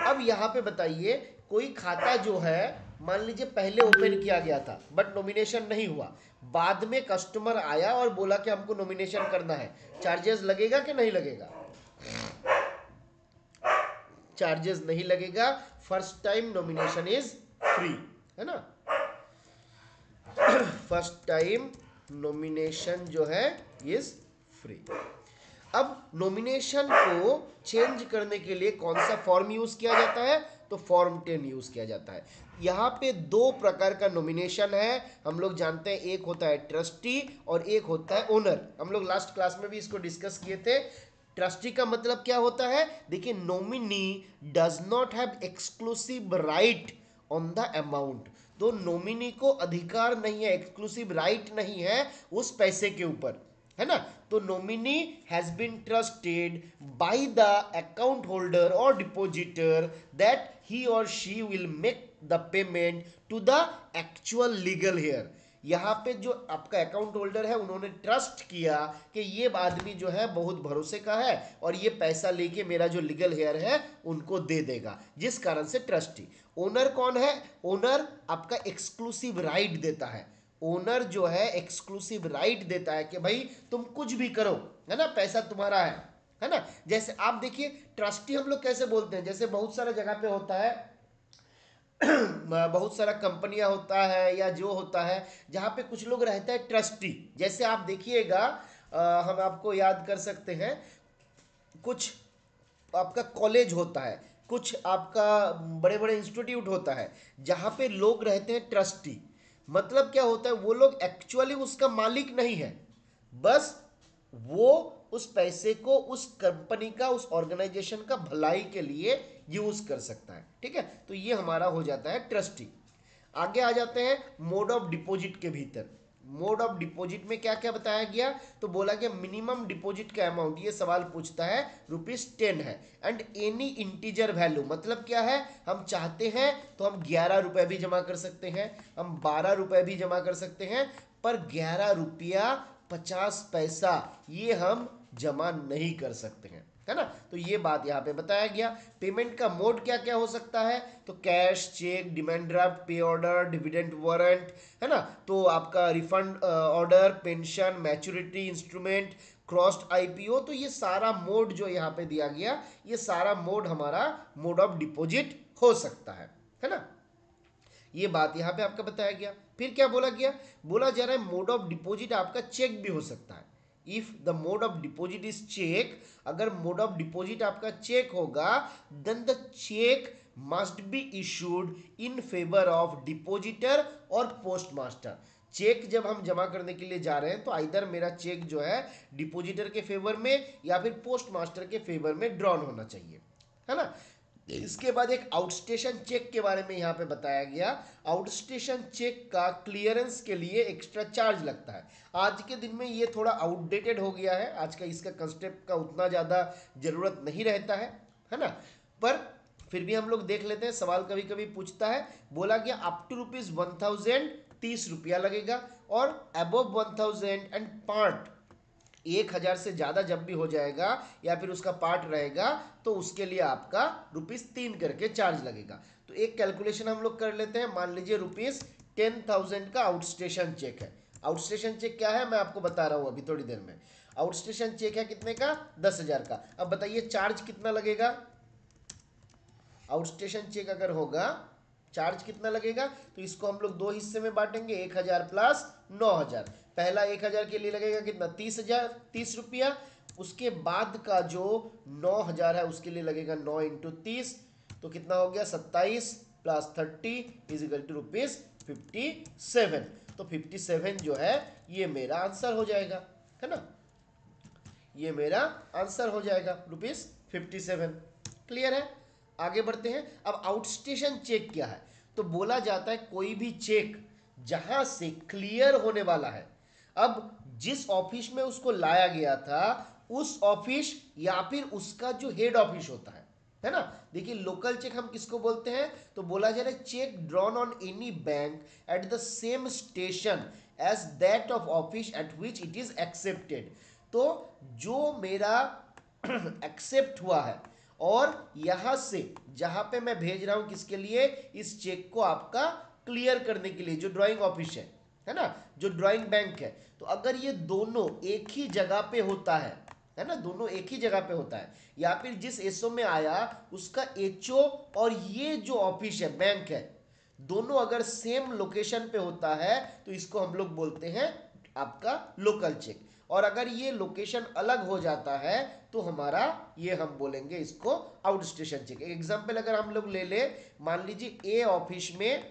अब यहां पे बताइए, कोई खाता जो है मान लीजिए पहले ओपन किया गया था बट नॉमिनेशन नहीं हुआ, बाद में कस्टमर आया और बोला कि हमको नॉमिनेशन करना है, चार्जेस लगेगा कि नहीं लगेगा, चार्जेस नहीं लगेगा, first time nomination is free, है ना। फर्स्ट टाइम नॉमिनेशन जो है इज फ्री। अब नॉमिनेशन को चेंज करने के लिए कौन सा फॉर्म यूज किया जाता है, तो फॉर्म 10 यूज किया जाता है। यहाँ पे 2 प्रकार का नॉमिनेशन है, हम लोग जानते हैं, एक होता है ट्रस्टी और एक होता है ओनर, हम लोग लास्ट क्लास में भी इसको डिस्कस किए थे। ट्रस्टी का मतलब क्या होता है, देखिए nominee does not have exclusive right on the amount, तो नॉमिनी को अधिकार नहीं है, एक्सक्लूसिव राइट नहीं है उस पैसे के ऊपर, है ना। तो nominee has been trusted by the account holder और डिपॉजिटर दैट ही और she will make the payment to the actual legal heir. यहाँ पे जो आपका अकाउंट होल्डर है उन्होंने ट्रस्ट किया कि ये आदमी जो है बहुत भरोसे का है और ये पैसा लेके मेरा जो लीगल हेयर है उनको दे देगा, जिस कारण से ट्रस्टी। ओनर कौन है, ओनर आपका एक्सक्लूसिव राइट देता है, ओनर जो है एक्सक्लूसिव राइट देता है कि भाई तुम कुछ भी करो, है ना, पैसा तुम्हारा है, है ना। जैसे आप देखिए ट्रस्टी हम लोग कैसे बोलते हैं, जैसे बहुत सारा जगह पे होता है बहुत सारा कंपनियां होता है या जो होता है जहाँ पे कुछ लोग रहता है ट्रस्टी। जैसे आप देखिएगा हम आपको याद कर सकते हैं, कुछ आपका कॉलेज होता है, कुछ आपका बड़े बड़े इंस्टीट्यूट होता है जहाँ पे लोग रहते हैं ट्रस्टी। मतलब क्या होता है, वो लोग एक्चुअली उसका मालिक नहीं है, बस वो उस पैसे को उस कंपनी का, उस ऑर्गेनाइजेशन का भलाई के लिए यूज कर सकता है। ठीक है, तो ये हमारा हो जाता है ट्रस्टी। आगे आ जाते हैं मोड ऑफ डिपॉजिट के भीतर। मोड ऑफ डिपॉजिट में क्या क्या बताया गया, तो बोला गया मिनिमम डिपॉजिट का अमाउंट, ये सवाल पूछता है, ₹10 है। एंड एनी इंटीजर वैल्यू, मतलब क्या है, हम चाहते हैं तो हम 11 रुपए भी जमा कर सकते हैं, हम 12 रुपए भी जमा कर सकते हैं, पर 11 रुपया 50 पैसा ये हम जमा नहीं कर सकते हैं, है ना। तो ये बात यहाँ पे बताया गया। पेमेंट का मोड क्या क्या हो सकता है, तो कैश, चेक, डिमांड ड्राफ्ट, पे ऑर्डर, डिविडेंड वारंट, है ना। तो आपका refund order, pension, maturity instrument, crossed IPO, तो ये सारा मोड जो यहाँ पे दिया गया, ये सारा मोड हमारा मोड ऑफ डिपॉजिट हो सकता है ना। ये बात यहाँ पे आपका बताया गया। फिर क्या बोला गया, बोला जा रहा है मोड ऑफ डिपॉजिट आपका चेक भी हो सकता है। If the mode of deposit is cheque, अगर मोड ऑफ डिपॉजिट आपका चेक होगा, then the cheque must be issued in favour of depositor और पोस्ट मास्टर। चेक जब हम जमा करने के लिए जा रहे हैं तो आइदर मेरा चेक जो है डिपॉजिटर के फेवर में या फिर पोस्ट मास्टर के फेवर में ड्रॉन होना चाहिए, है ना। इसके बाद एक आउटस्टेशन चेक के बारे में यहाँ पे बताया गया। आउटस्टेशन चेक का क्लियरेंस के लिए एक्स्ट्रा चार्ज लगता है। आज के दिन में ये थोड़ा आउटडेटेड हो गया है, आज का इसका कंसेप्ट का उतना ज़्यादा ज़रूरत नहीं रहता है ना। पर फिर भी हम लोग देख लेते हैं, सवाल कभी कभी पूछता है। बोला गया अप टू ₹1000 ₹30 लगेगा, और अबव 1000 एंड पार्ट 1000 से ज़्यादा जब भी हो जाएगा या फिर उसका पार्ट रहेगा तो उसके लिए आपका ₹3 करके चार्ज लगेगा। तो एक कैलकुलेशन हम लोग कर लेते हैं। मान लीजिए ₹10,000 का आउटस्टेशन चेक है। आउटस्टेशन चेक क्या है मैं आपको बता रहा हूँ अभी थोड़ी देर में। आउटस्टेशन चेक है कितने का, 10,000 का। अब बताइए चार्ज कितना लगेगा। आउटस्टेशन चेक अगर होगा, चार्ज कितना लगेगा, तो इसको हम लोग दो हिस्से में बांटेंगे, 1000 प्लस 9000। पहला 1000 के लिए लगेगा कितना, 30 रुपया। उसके बाद का जो 9000 है उसके लिए लगेगा 9 इंटू 30, तो कितना हो गया, 27 प्लस 30 इज इक्वल टू ₹57। तो 57 जो है ये मेरा आंसर हो जाएगा, है ना। ये मेरा आंसर हो जाएगा ₹57। क्लियर है। आगे बढ़ते हैं। अब आउटस्टेशन चेक क्या है, तो बोला जाता है कोई भी चेक जहां से क्लियर होने वाला है, अब जिस ऑफिस में उसको लाया गया था उस ऑफिस या फिर उसका जो हेड ऑफिस होता है ना। देखिए लोकल चेक हम किसको बोलते हैं, तो बोला जा रहा है cheque drawn on any bank at the same station as that of office at which it is accepted. तो जो मेरा एक्सेप्ट हुआ है और यहां से जहां पे मैं भेज रहा हूं किसके लिए, इस चेक को आपका क्लियर करने के लिए, जो ड्राइंग ऑफिस है ना, जो ड्राइंग बैंक है, तो अगर ये दोनों एक ही जगह पे होता है ना, दोनों एक ही जगह पे होता है, या फिर जिस एसओ में आया उसका एचओ और ये जो ऑफिस है बैंक है, दोनों अगर सेम लोकेशन पे होता है तो इसको हम लोग बोलते हैं आपका लोकल चेक। और अगर ये लोकेशन अलग हो जाता है तो हमारा ये हम बोलेंगे इसको आउट स्टेशन चेक। एक एग्जांपल अगर हम लोग ले ले, मान लीजिए ए ऑफिस में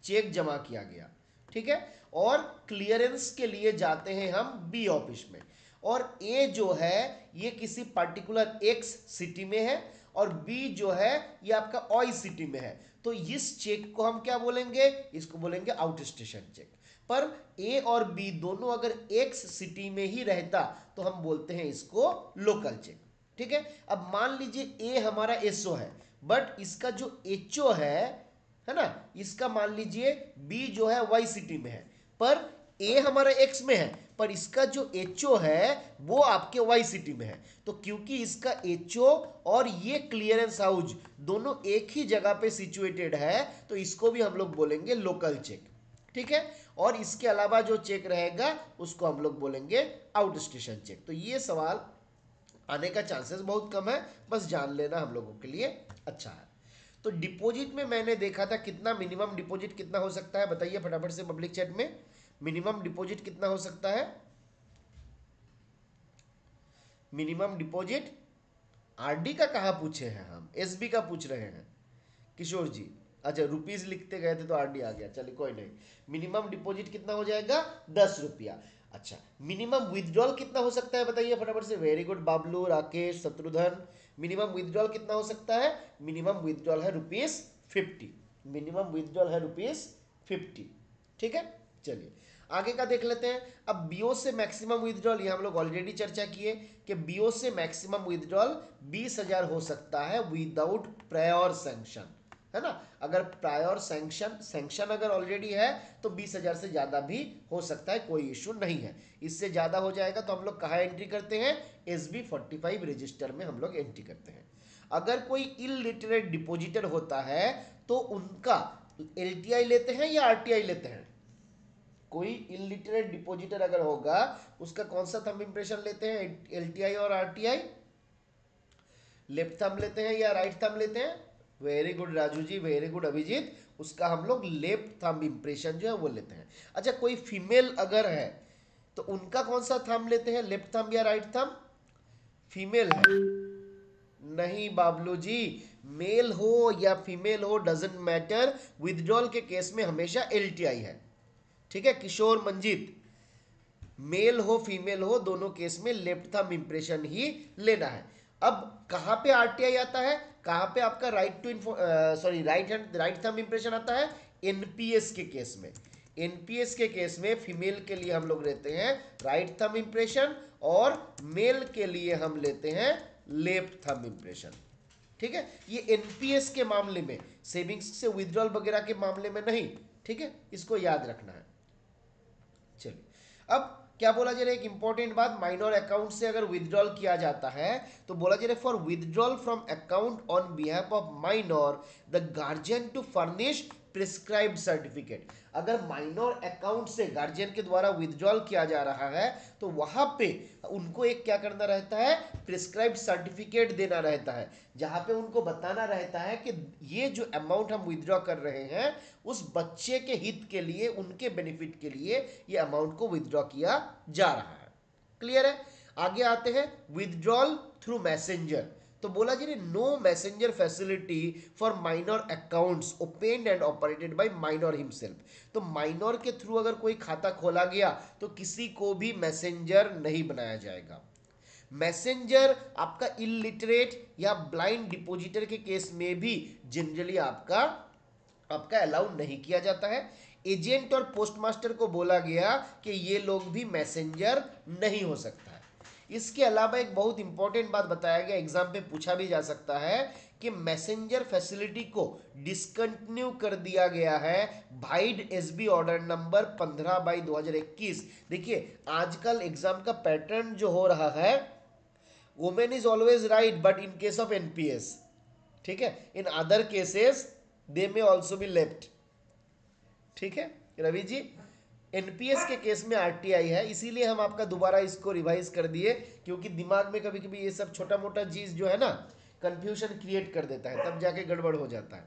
चेक जमा किया गया, ठीक है, और क्लियरेंस के लिए जाते हैं हम बी ऑफिस में, और ए जो है ये किसी पर्टिकुलर एक्स सिटी में है और बी जो है ये आपका वाई सिटी में है, तो इस चेक को हम क्या बोलेंगे, इसको बोलेंगे आउट स्टेशन चेक। पर ए और बी दोनों अगर एक्स सिटी में ही रहता तो हम बोलते हैं इसको लोकल चेक। ठीक है। अब मान लीजिए ए हमारा एसओ है, बट इसका जो एचओ है ना, इसका मान लीजिए बी जो है वाई सिटी में है, पर ए हमारा एक्स में है, पर इसका जो एचओ है वो आपके वाई सिटी में है। तो क्योंकि इसका एचओ और ये क्लियरेंस हाउस दोनों एक ही जगह पे सिचुएटेड है तो इसको भी हम लोग बोलेंगे लोकल चेक। ठीक है। और इसके अलावा जो चेक रहेगा उसको हम लोग बोलेंगे आउट स्टेशन चेक। तो ये सवाल आने का चांसेस बहुत कम है, बस जान लेना हम लोगों के लिए अच्छा है। तो डिपॉजिट में मैंने देखा था कितना मिनिमम डिपॉजिट कितना हो सकता है, बताइए फटाफट से पब्लिक चैट में, मिनिमम डिपॉजिट कितना हो सकता है? मिनिमम डिपॉजिट आरडी का कहाँ पूछे हैं हम, एसबी का पूछ रहे हैं किशोर जी। अच्छा रुपीज लिखते गए थे तो आरडी आ गया, चलिए कोई नहीं। मिनिमम डिपॉजिट कितना हो जाएगा? 10 रुपया। अच्छा मिनिमम विथड्रॉल कितना हो सकता है बताइए फटाफट से, very good Bablu, Rakesh, Shatrughan. Minimum withdrawal कितना हो सकता है? मिनिमम विथड्रॉल है ₹50। मिनिमम विथड्रॉल है ₹50। ठीक है, चलिए आगे का देख लेते हैं। अब बीओ से मैक्सिमम विथड्रॉल, ये हम लोग ऑलरेडी चर्चा किए कि बीओ से मैक्सिमम विथड्रॉल 20,000 हो सकता है विदाउट प्रायर सैंक्शन, है ना। अगर प्रायर सैंक्शन अगर ऑलरेडी है तो 20,000 से ज़्यादा भी हो सकता है, कोई इशू नहीं है। इससे ज़्यादा हो जाएगा तो हम लोग कहाँ एंट्री करते हैं? SB45 रजिस्टर में हम लोग एंट्री करते हैं। अगर कोई इलिटरेट डिपोजिटर होता है तो उनका LTI लेते हैं या RTI लेते हैं? कोई इलिटरेट डिपोजिटर अगर होगा उसका कौन सा थंब इंप्रेशन लेते हैं, LTI और RTI? लेफ्ट थंब लेते हैं या राइट थंब लेते हैं? Very good Raju ji, very good Abhijit, उसका हम लोग लेफ्ट थंब इंप्रेशन जो है वो लेते हैं। अच्छा कोई फीमेल अगर है तो उनका कौन सा थंब लेते हैं, लेफ्ट थंब या राइट थंब? फीमेल है? नहीं बाबलू जी, मेल हो या फीमेल हो डजेंट मैटर, विथड्रॉल के केस में हमेशा LTI है। ठीक है किशोर मंजीत, मेल हो फीमेल हो दोनों केस में लेफ्ट थंब इंप्रेशन ही लेना है। अब कहां पे आरटीआई आता है, कहां पे आपका राइट थंब इंप्रेशन आता है? एनपीएस के केस में। एनपीएस के केस में फीमेल के लिए हम लोग लेते हैं राइट थंब इंप्रेशन और मेल के लिए हम लेते हैं लेफ्ट थंब इंप्रेशन। ठीक है, ये एनपीएस के मामले में, सेविंग्स से विथड्रॉल वगैरह के मामले में नहीं। ठीक है, इसको याद रखना है। चलिए अब क्या बोला जा रहा है, एक इंपॉर्टेंट बात, माइनर अकाउंट से अगर विथड्रॉल किया जाता है तो बोला जा रहा है for withdrawal from account on behalf of minor the guardian to furnish prescribed certificate. अगर माइनर अकाउंट से गार्जियन के द्वारा विथड्रॉल किया जा रहा है तो वहां पे उनको एक क्या करना रहता है, प्रिस्क्राइब्ड सर्टिफिकेट देना रहता है, जहां पे उनको बताना रहता है कि ये जो अमाउंट हम विथड्रॉ कर रहे हैं उस बच्चे के हित के लिए, उनके बेनिफिट के लिए ये अमाउंट को विथड्रॉ किया जा रहा है। क्लियर है? आगे आते हैं विथड्रॉल थ्रू मैसेंजर। तो बोला जी no messenger facility for minor accounts opened and operated by minor himself. तो माइनर के थ्रू अगर कोई खाता खोला गया तो किसी को भी मैसेंजर नहीं बनाया जाएगा। मैसेंजर आपका इलिटरेट या ब्लाइंड डिपोजिटर के केस में भी जनरली आपका अलाउ नहीं किया जाता है। एजेंट और पोस्टमास्टर को बोला गया कि ये लोग भी मैसेंजर नहीं हो सकता है। इसके अलावा एक बहुत इंपॉर्टेंट बात बताया गया, एग्जाम पे पूछा भी जा सकता है कि मैसेंजर फैसिलिटी को डिसकंटिन्यू कर दिया गया है भाइड एसबी ऑर्डर नंबर 15/2021। देखिए आजकल एग्जाम का पैटर्न जो हो रहा है, women is always right but in case of NPS, ठीक है, इन अदर केसेस दे में ऑल्सो बी लेफ्ट। ठीक है रवि जी, एनपीएस के केस में आरटीआई है, इसीलिए हम आपका दोबारा इसको रिवाइज कर दिए, क्योंकि दिमाग में कभी कभी ये सब छोटा मोटा चीज जो है ना कंफ्यूजन क्रिएट कर देता है, तब जाके गड़बड़ हो जाता है।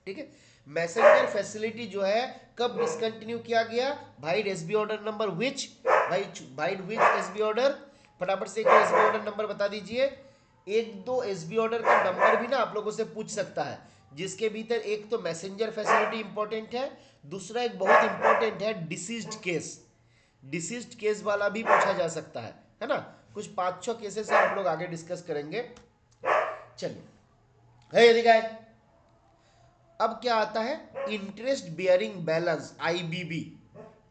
ठीक है, मैसेंजर फैसिलिटी जो है कब डिसकंटिन्यू किया गया, vide SB order number which, vide which SB order, फटाफट से एक एसबी ऑर्डर नंबर बता दीजिए। एक दो एसबी ऑर्डर का नंबर भी ना आप लोगों से पूछ सकता है, जिसके भीतर एक तो मैसेंजर फैसिलिटी इंपॉर्टेंट है, दूसरा एक बहुत इंपॉर्टेंट है डिसीज्ड केस। डिसीज्ड केस वाला भी पूछा जा सकता है ना। कुछ 5-6 केसेस है, आप लोग आगे डिस्कस करेंगे। चलिए है यदि गाय, अब क्या आता है, interest bearing balance IBB.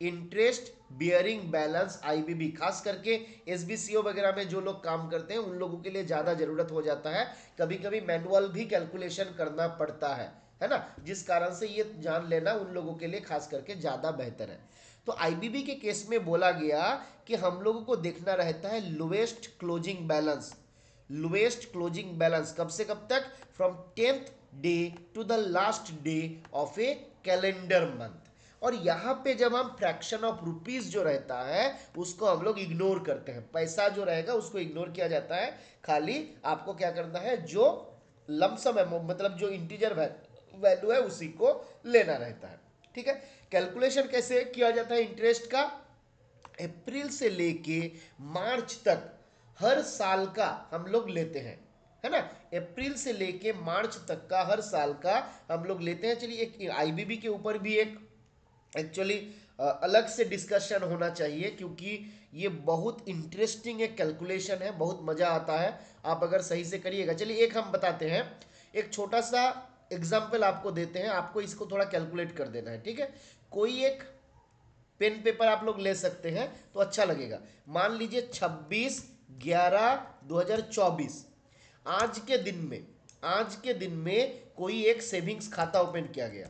Interest bearing balance IBB खास करके एसबीसीओ वगैरह में जो लोग काम करते हैं उन लोगों के लिए ज़्यादा ज़रूरत हो जाता है, कभी कभी मैनुअल भी कैलकुलेशन करना पड़ता है ना, जिस कारण से ये जान लेना उन लोगों के लिए खास करके ज़्यादा बेहतर है। तो आईबीबी के केस में बोला गया कि हम लोगों को देखना रहता है lowest closing balance. Lowest closing balance कब से कब तक, from 10th day to the last day of a calendar month. और यहाँ पे जब हम फ्रैक्शन ऑफ रुपीज जो रहता है उसको हम लोग इग्नोर करते हैं, पैसा जो रहेगा उसको इग्नोर किया जाता है, खाली आपको क्या करना है, जो लमसम है मतलब जो इंटीजर वैल्यू है उसी को लेना रहता है। ठीक है, कैलकुलेशन कैसे किया जाता है इंटरेस्ट का, अप्रैल से लेके मार्च तक हर साल का हम लोग लेते हैं, है ना, अप्रैल से लेके मार्च तक का हर साल का हम लोग लेते हैं। चलिए एक आईबीबी के ऊपर भी एक एक्चुअली अलग से डिस्कशन होना चाहिए, क्योंकि ये बहुत इंटरेस्टिंग एक कैलकुलेशन है, बहुत मज़ा आता है आप अगर सही से करिएगा। चलिए एक हम बताते हैं, एक छोटा सा एग्जाम्पल आपको देते हैं, आपको इसको थोड़ा कैलकुलेट कर देना है। ठीक है, कोई एक पेन पेपर आप लोग ले सकते हैं तो अच्छा लगेगा। मान लीजिए 26/11/2024 आज के दिन में, आज के दिन में कोई एक सेविंग्स खाता ओपन किया गया,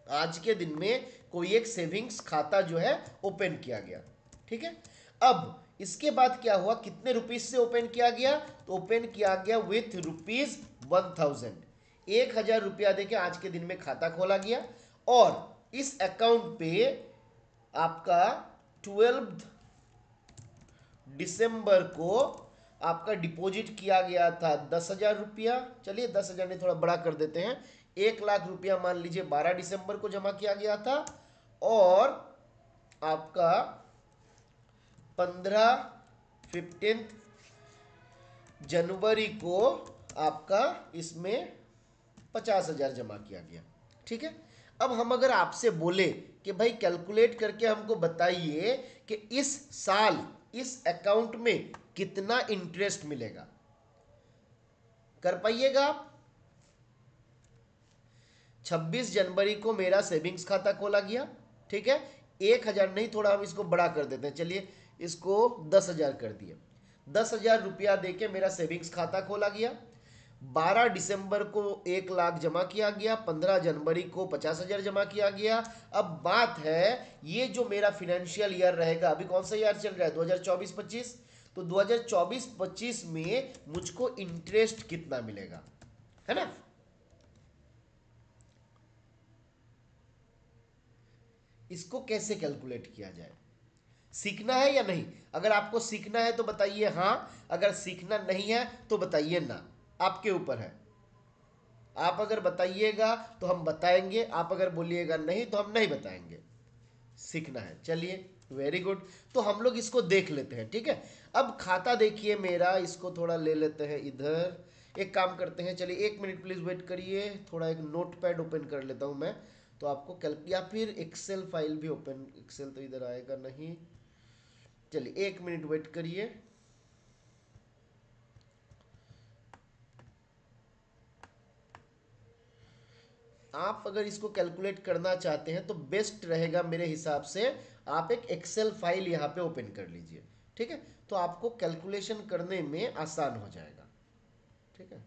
आज के दिन में कोई एक सेविंग्स खाता जो है ओपन किया गया। ठीक है, अब इसके बाद क्या हुआ, कितने रुपीज से ओपन किया गया, तो ओपन किया गया विथ ₹1000, 1000 रुपया देके आज के दिन में खाता खोला गया, और इस अकाउंट पे आपका 12 दिसंबर को आपका डिपॉजिट किया गया था 10,000 रुपया। चलिए 10,000 नहीं, थोड़ा बड़ा कर देते हैं, 1,00,000 रुपया मान लीजिए 12 दिसंबर को जमा किया गया था, और आपका 15 जनवरी को आपका इसमें 50,000 जमा किया गया। ठीक है, अब हम अगर आपसे बोले कि भाई कैलकुलेट करके हमको बताइए कि इस साल इस अकाउंट में कितना इंटरेस्ट मिलेगा, कर पाइएगा आप? 26 जनवरी को मेरा सेविंग्स खाता खोला गया, ठीक है, 1,000 नहीं, थोड़ा हम इसको बड़ा कर देते हैं, चलिए इसको 10,000 कर दिए, 10,000 रुपया देके मेरा सेविंग्स खाता खोला गया, 12 दिसंबर को 1,00,000 जमा किया गया, 15 जनवरी को 50,000 जमा किया गया। अब बात है ये जो मेरा फिनेंशियल ईयर रहेगा, अभी कौन सा ईयर चल रहा है, 2024-25, तो 2024-25 में मुझको इंटरेस्ट कितना मिलेगा, है ना। इसको कैसे कैलकुलेट किया जाए, सीखना है या नहीं? अगर आपको सीखना है तो बताइए हाँ, अगर सीखना नहीं है तो बताइए ना, आपके ऊपर है। आप अगर बताइएगा तो हम बताएंगे, आप अगर बोलिएगा नहीं तो हम नहीं बताएंगे। सीखना है, चलिए वेरी गुड। तो हम लोग इसको देख लेते हैं, ठीक है। अब खाता देखिए मेरा, इसको थोड़ा ले लेते हैं इधर, एक काम करते हैं, चलिए 1 मिनट प्लीज वेट करिए, थोड़ा एक नोट पैड ओपन कर लेता हूं मैं, तो आपको या फिर एक्सेल फाइल भी ओपन, एक्सेल तो इधर आएगा नहीं, चलिए 1 मिनट वेट करिए। आप अगर इसको कैलकुलेट करना चाहते हैं तो बेस्ट रहेगा मेरे हिसाब से, आप एक एक्सेल फाइल यहाँ पे ओपन कर लीजिए, ठीक है, तो आपको कैलकुलेशन करने में आसान हो जाएगा। ठीक है,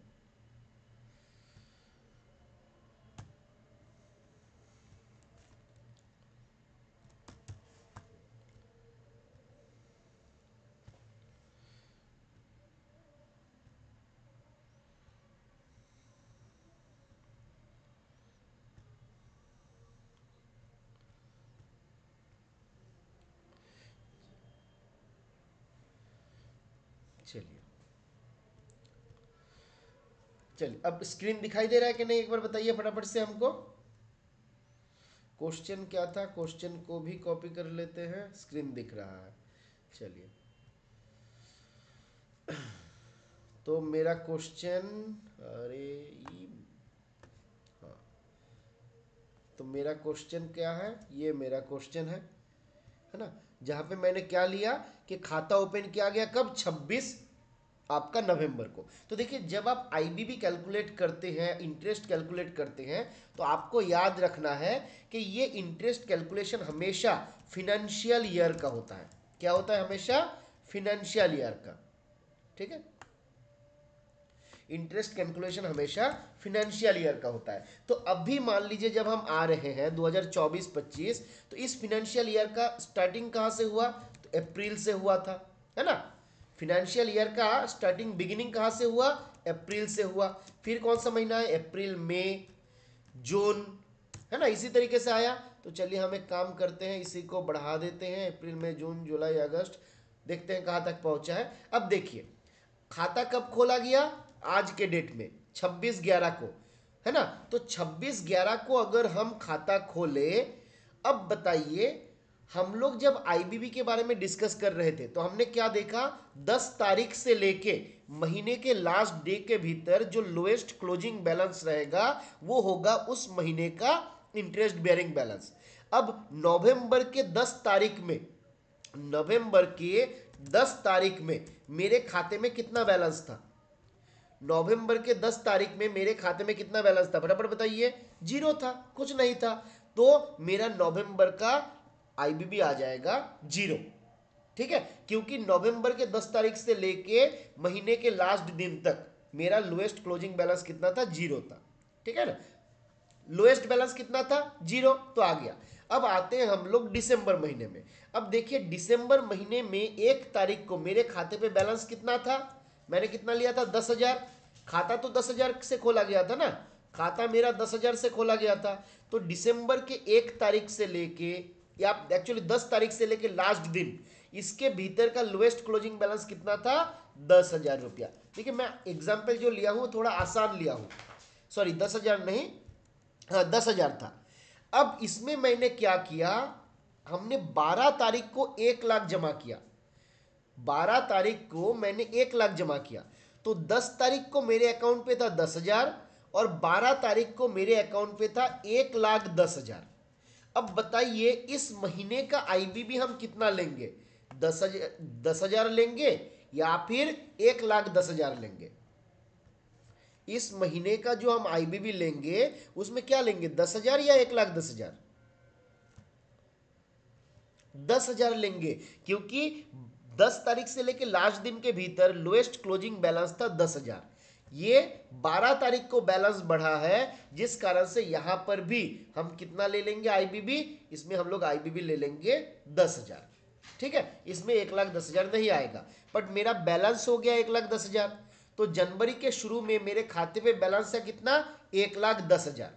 चलिए चलिए अब स्क्रीन दिखाई दे रहा है कि नहीं, एक बार बताइए फटाफट से हमको। क्वेश्चन क्या था, क्वेश्चन को भी कॉपी कर लेते हैं, स्क्रीन दिख रहा है। चलिए, तो मेरा क्वेश्चन, अरे हाँ, तो मेरा क्वेश्चन क्या है, ये मेरा क्वेश्चन है ना, जहाँ पे मैंने क्या लिया कि खाता ओपन किया गया कब, 26 आपका नवंबर को। तो देखिए जब आप आईबीबी कैलकुलेट करते हैं, इंटरेस्ट कैलकुलेट करते हैं, तो आपको याद रखना है कि ये इंटरेस्ट कैलकुलेशन हमेशा फिनेंशियल ईयर का होता है। क्या होता है, हमेशा फिनेंशियल ईयर का। ठीक है, इंटरेस्ट कैलकुलेशन हमेशा फिनेंशियल ईयर का होता है। तो अभी मान लीजिए जब हम आ रहे हैं 2024-25, तो इस फिनेंशियल ईयर का स्टार्टिंग कहाँ से हुआ, तो अप्रैल से हुआ था, है ना। फिनेंशियल ईयर का स्टार्टिंग बिगिनिंग कहाँ से हुआ, अप्रैल से हुआ, फिर कौन सा महीना है, अप्रैल, मई, जून, है ना, इसी तरीके से आया। तो चलिए हम एक काम करते हैं, इसी को बढ़ा देते हैं, अप्रैल मई जून जुलाई अगस्त, देखते हैं कहाँ तक पहुंचा है। अब देखिए खाता कब खोला गया, आज के डेट में 26/11 को, है ना। तो 26/11 को अगर हम खाता खोले, अब बताइए हम लोग जब आईबीबी के बारे में डिस्कस कर रहे थे तो हमने क्या देखा, 10 तारीख से लेके महीने के लास्ट डे के भीतर जो लोएस्ट क्लोजिंग बैलेंस रहेगा वो होगा उस महीने का इंटरेस्ट बेयरिंग बैलेंस। अब नवंबर के 10 तारीख में, नवंबर के 10 तारीख में मेरे खाते में कितना बैलेंस था, नवंबर के 10 तारीख में मेरे खाते में कितना बैलेंस था, फटाफट बताइए। जीरो था, कुछ नहीं था। तो मेरा नवंबर का आईबीबी आ जाएगा जीरो, ठीक है, क्योंकि नवंबर के 10 तारीख से लेके महीने के लास्ट दिन तक मेरा लोएस्ट क्लोजिंग बैलेंस कितना था, जीरो था, ठीक है ना। लोएस्ट बैलेंस कितना था, जीरो, तो आ गया। अब आते हैं हम लोग दिसंबर महीने में। अब देखिए दिसंबर महीने में 1 तारीख को मेरे खाते पे बैलेंस कितना था, मैंने कितना लिया था, 10,000। खाता तो 10,000 से खोला गया था ना, खाता मेरा 10,000 से खोला गया था। तो दिसंबर के 1 तारीख से लेके, या एक्चुअली 10 तारीख से लेके लास्ट दिन, इसके भीतर का लोएस्ट क्लोजिंग बैलेंस कितना था, 10,000 रुपया। देखिए मैं एग्जाम्पल जो लिया हूँ थोड़ा आसान लिया हूँ, सॉरी 10,000 नहीं, हाँ 10,000 था। अब इसमें मैंने क्या किया, हमने 12 तारीख को 1 लाख जमा किया, 12 तारीख को मैंने 1 लाख जमा किया। तो 10 तारीख को मेरे अकाउंट पे था 10,000 और 12 तारीख को मेरे अकाउंट पे था 1,10,000। अब बताइए इस महीने का आईबीबी हम कितना लेंगे, 10,000 लेंगे या फिर 1,10,000 लेंगे। इस महीने का जो हम आईबीबी लेंगे उसमें क्या लेंगे, 10,000 या 1,10,000, 10,000 लेंगे, क्योंकि 10 तारीख से लेकर लास्ट दिन के भीतर लोएस्ट क्लोजिंग बैलेंस था 10,000। ये 12 तारीख को बैलेंस बढ़ा है, जिस कारण से यहां पर भी हम कितना ले लेंगे आईबीबी, इसमें हम लोग आईबीबी ले लेंगे 10,000, ठीक है। इसमें 1,10,000 नहीं आएगा, बट मेरा बैलेंस हो गया 1,10,000। तो जनवरी के शुरू में मेरे खाते पे बैलेंस है कितना, 1,10,000।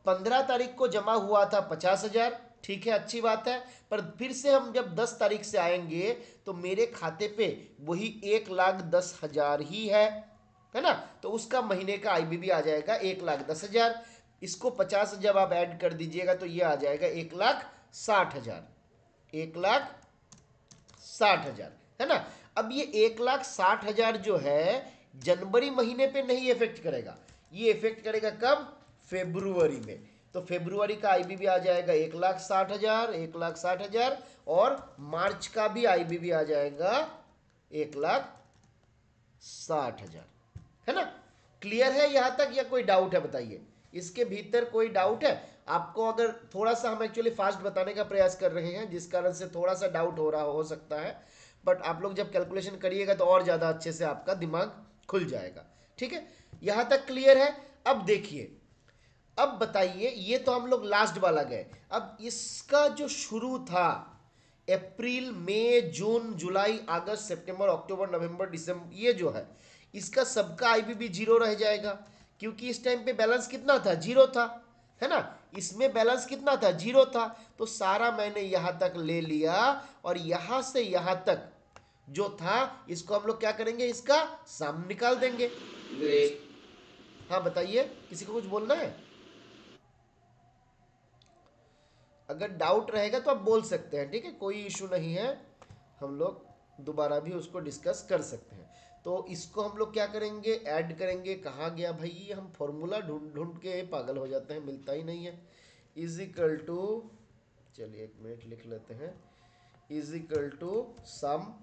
15 तारीख को जमा हुआ था 50,000, ठीक है, अच्छी बात है। पर फिर से हम जब 10 तारीख से आएंगे तो मेरे खाते पे वही 1,10,000 ही है ना। तो उसका महीने का आईबीबी आ जाएगा 1,10,000। इसको 50 जब आप ऐड कर दीजिएगा तो ये आ जाएगा 1,60,000, 1,60,000, है ना। अब ये 1,60,000 जो है जनवरी महीने पे नहीं इफेक्ट करेगा, ये इफेक्ट करेगा कब, फेब्रुवरी में। तो फेब्रुवरी का आईबीबी आ जाएगा 1,60,000, 1,60,000, और मार्च का भी आईबीबी आ जाएगा 1,60,000, है ना। क्लियर है यहां तक या कोई डाउट है बताइए, इसके भीतर कोई डाउट है आपको। अगर थोड़ा सा हम एक्चुअली फास्ट बताने का प्रयास कर रहे हैं जिस कारण से थोड़ा सा डाउट हो रहा हो सकता है, बट आप लोग जब कैलकुलेशन करिएगा तो और ज़्यादा अच्छे से आपका दिमाग खुल जाएगा, ठीक है। यहां तक क्लियर है। अब देखिए, अब बताइए, ये तो हम लोग लास्ट वाला गए, अब इसका जो शुरू था अप्रैल मई जून जुलाई अगस्त सितंबर अक्टूबर नवंबर दिसंबर, ये जो है इसका सबका आईबीबी जीरो रह जाएगा, क्योंकि इस टाइम पे बैलेंस कितना था, जीरो था, है ना। इसमें बैलेंस कितना था, जीरो था। तो सारा मैंने यहां तक ले लिया और यहां से यहां तक जो था इसको हम लोग क्या करेंगे, इसका सम निकाल देंगे। हाँ बताइए, किसी को कुछ बोलना है, अगर डाउट रहेगा तो आप बोल सकते हैं, ठीक है, कोई इशू नहीं है, हम लोग दोबारा भी उसको डिस्कस कर सकते हैं। तो इसको हम लोग क्या करेंगे, ऐड करेंगे, कहाँ गया भाई, ये हम फॉर्मूला ढूंढ ढूंढ के पागल हो जाते हैं, मिलता ही नहीं है। इज इक्वल टू, चलिए 1 मिनट लिख लेते हैं, इज इक्वल टू सम,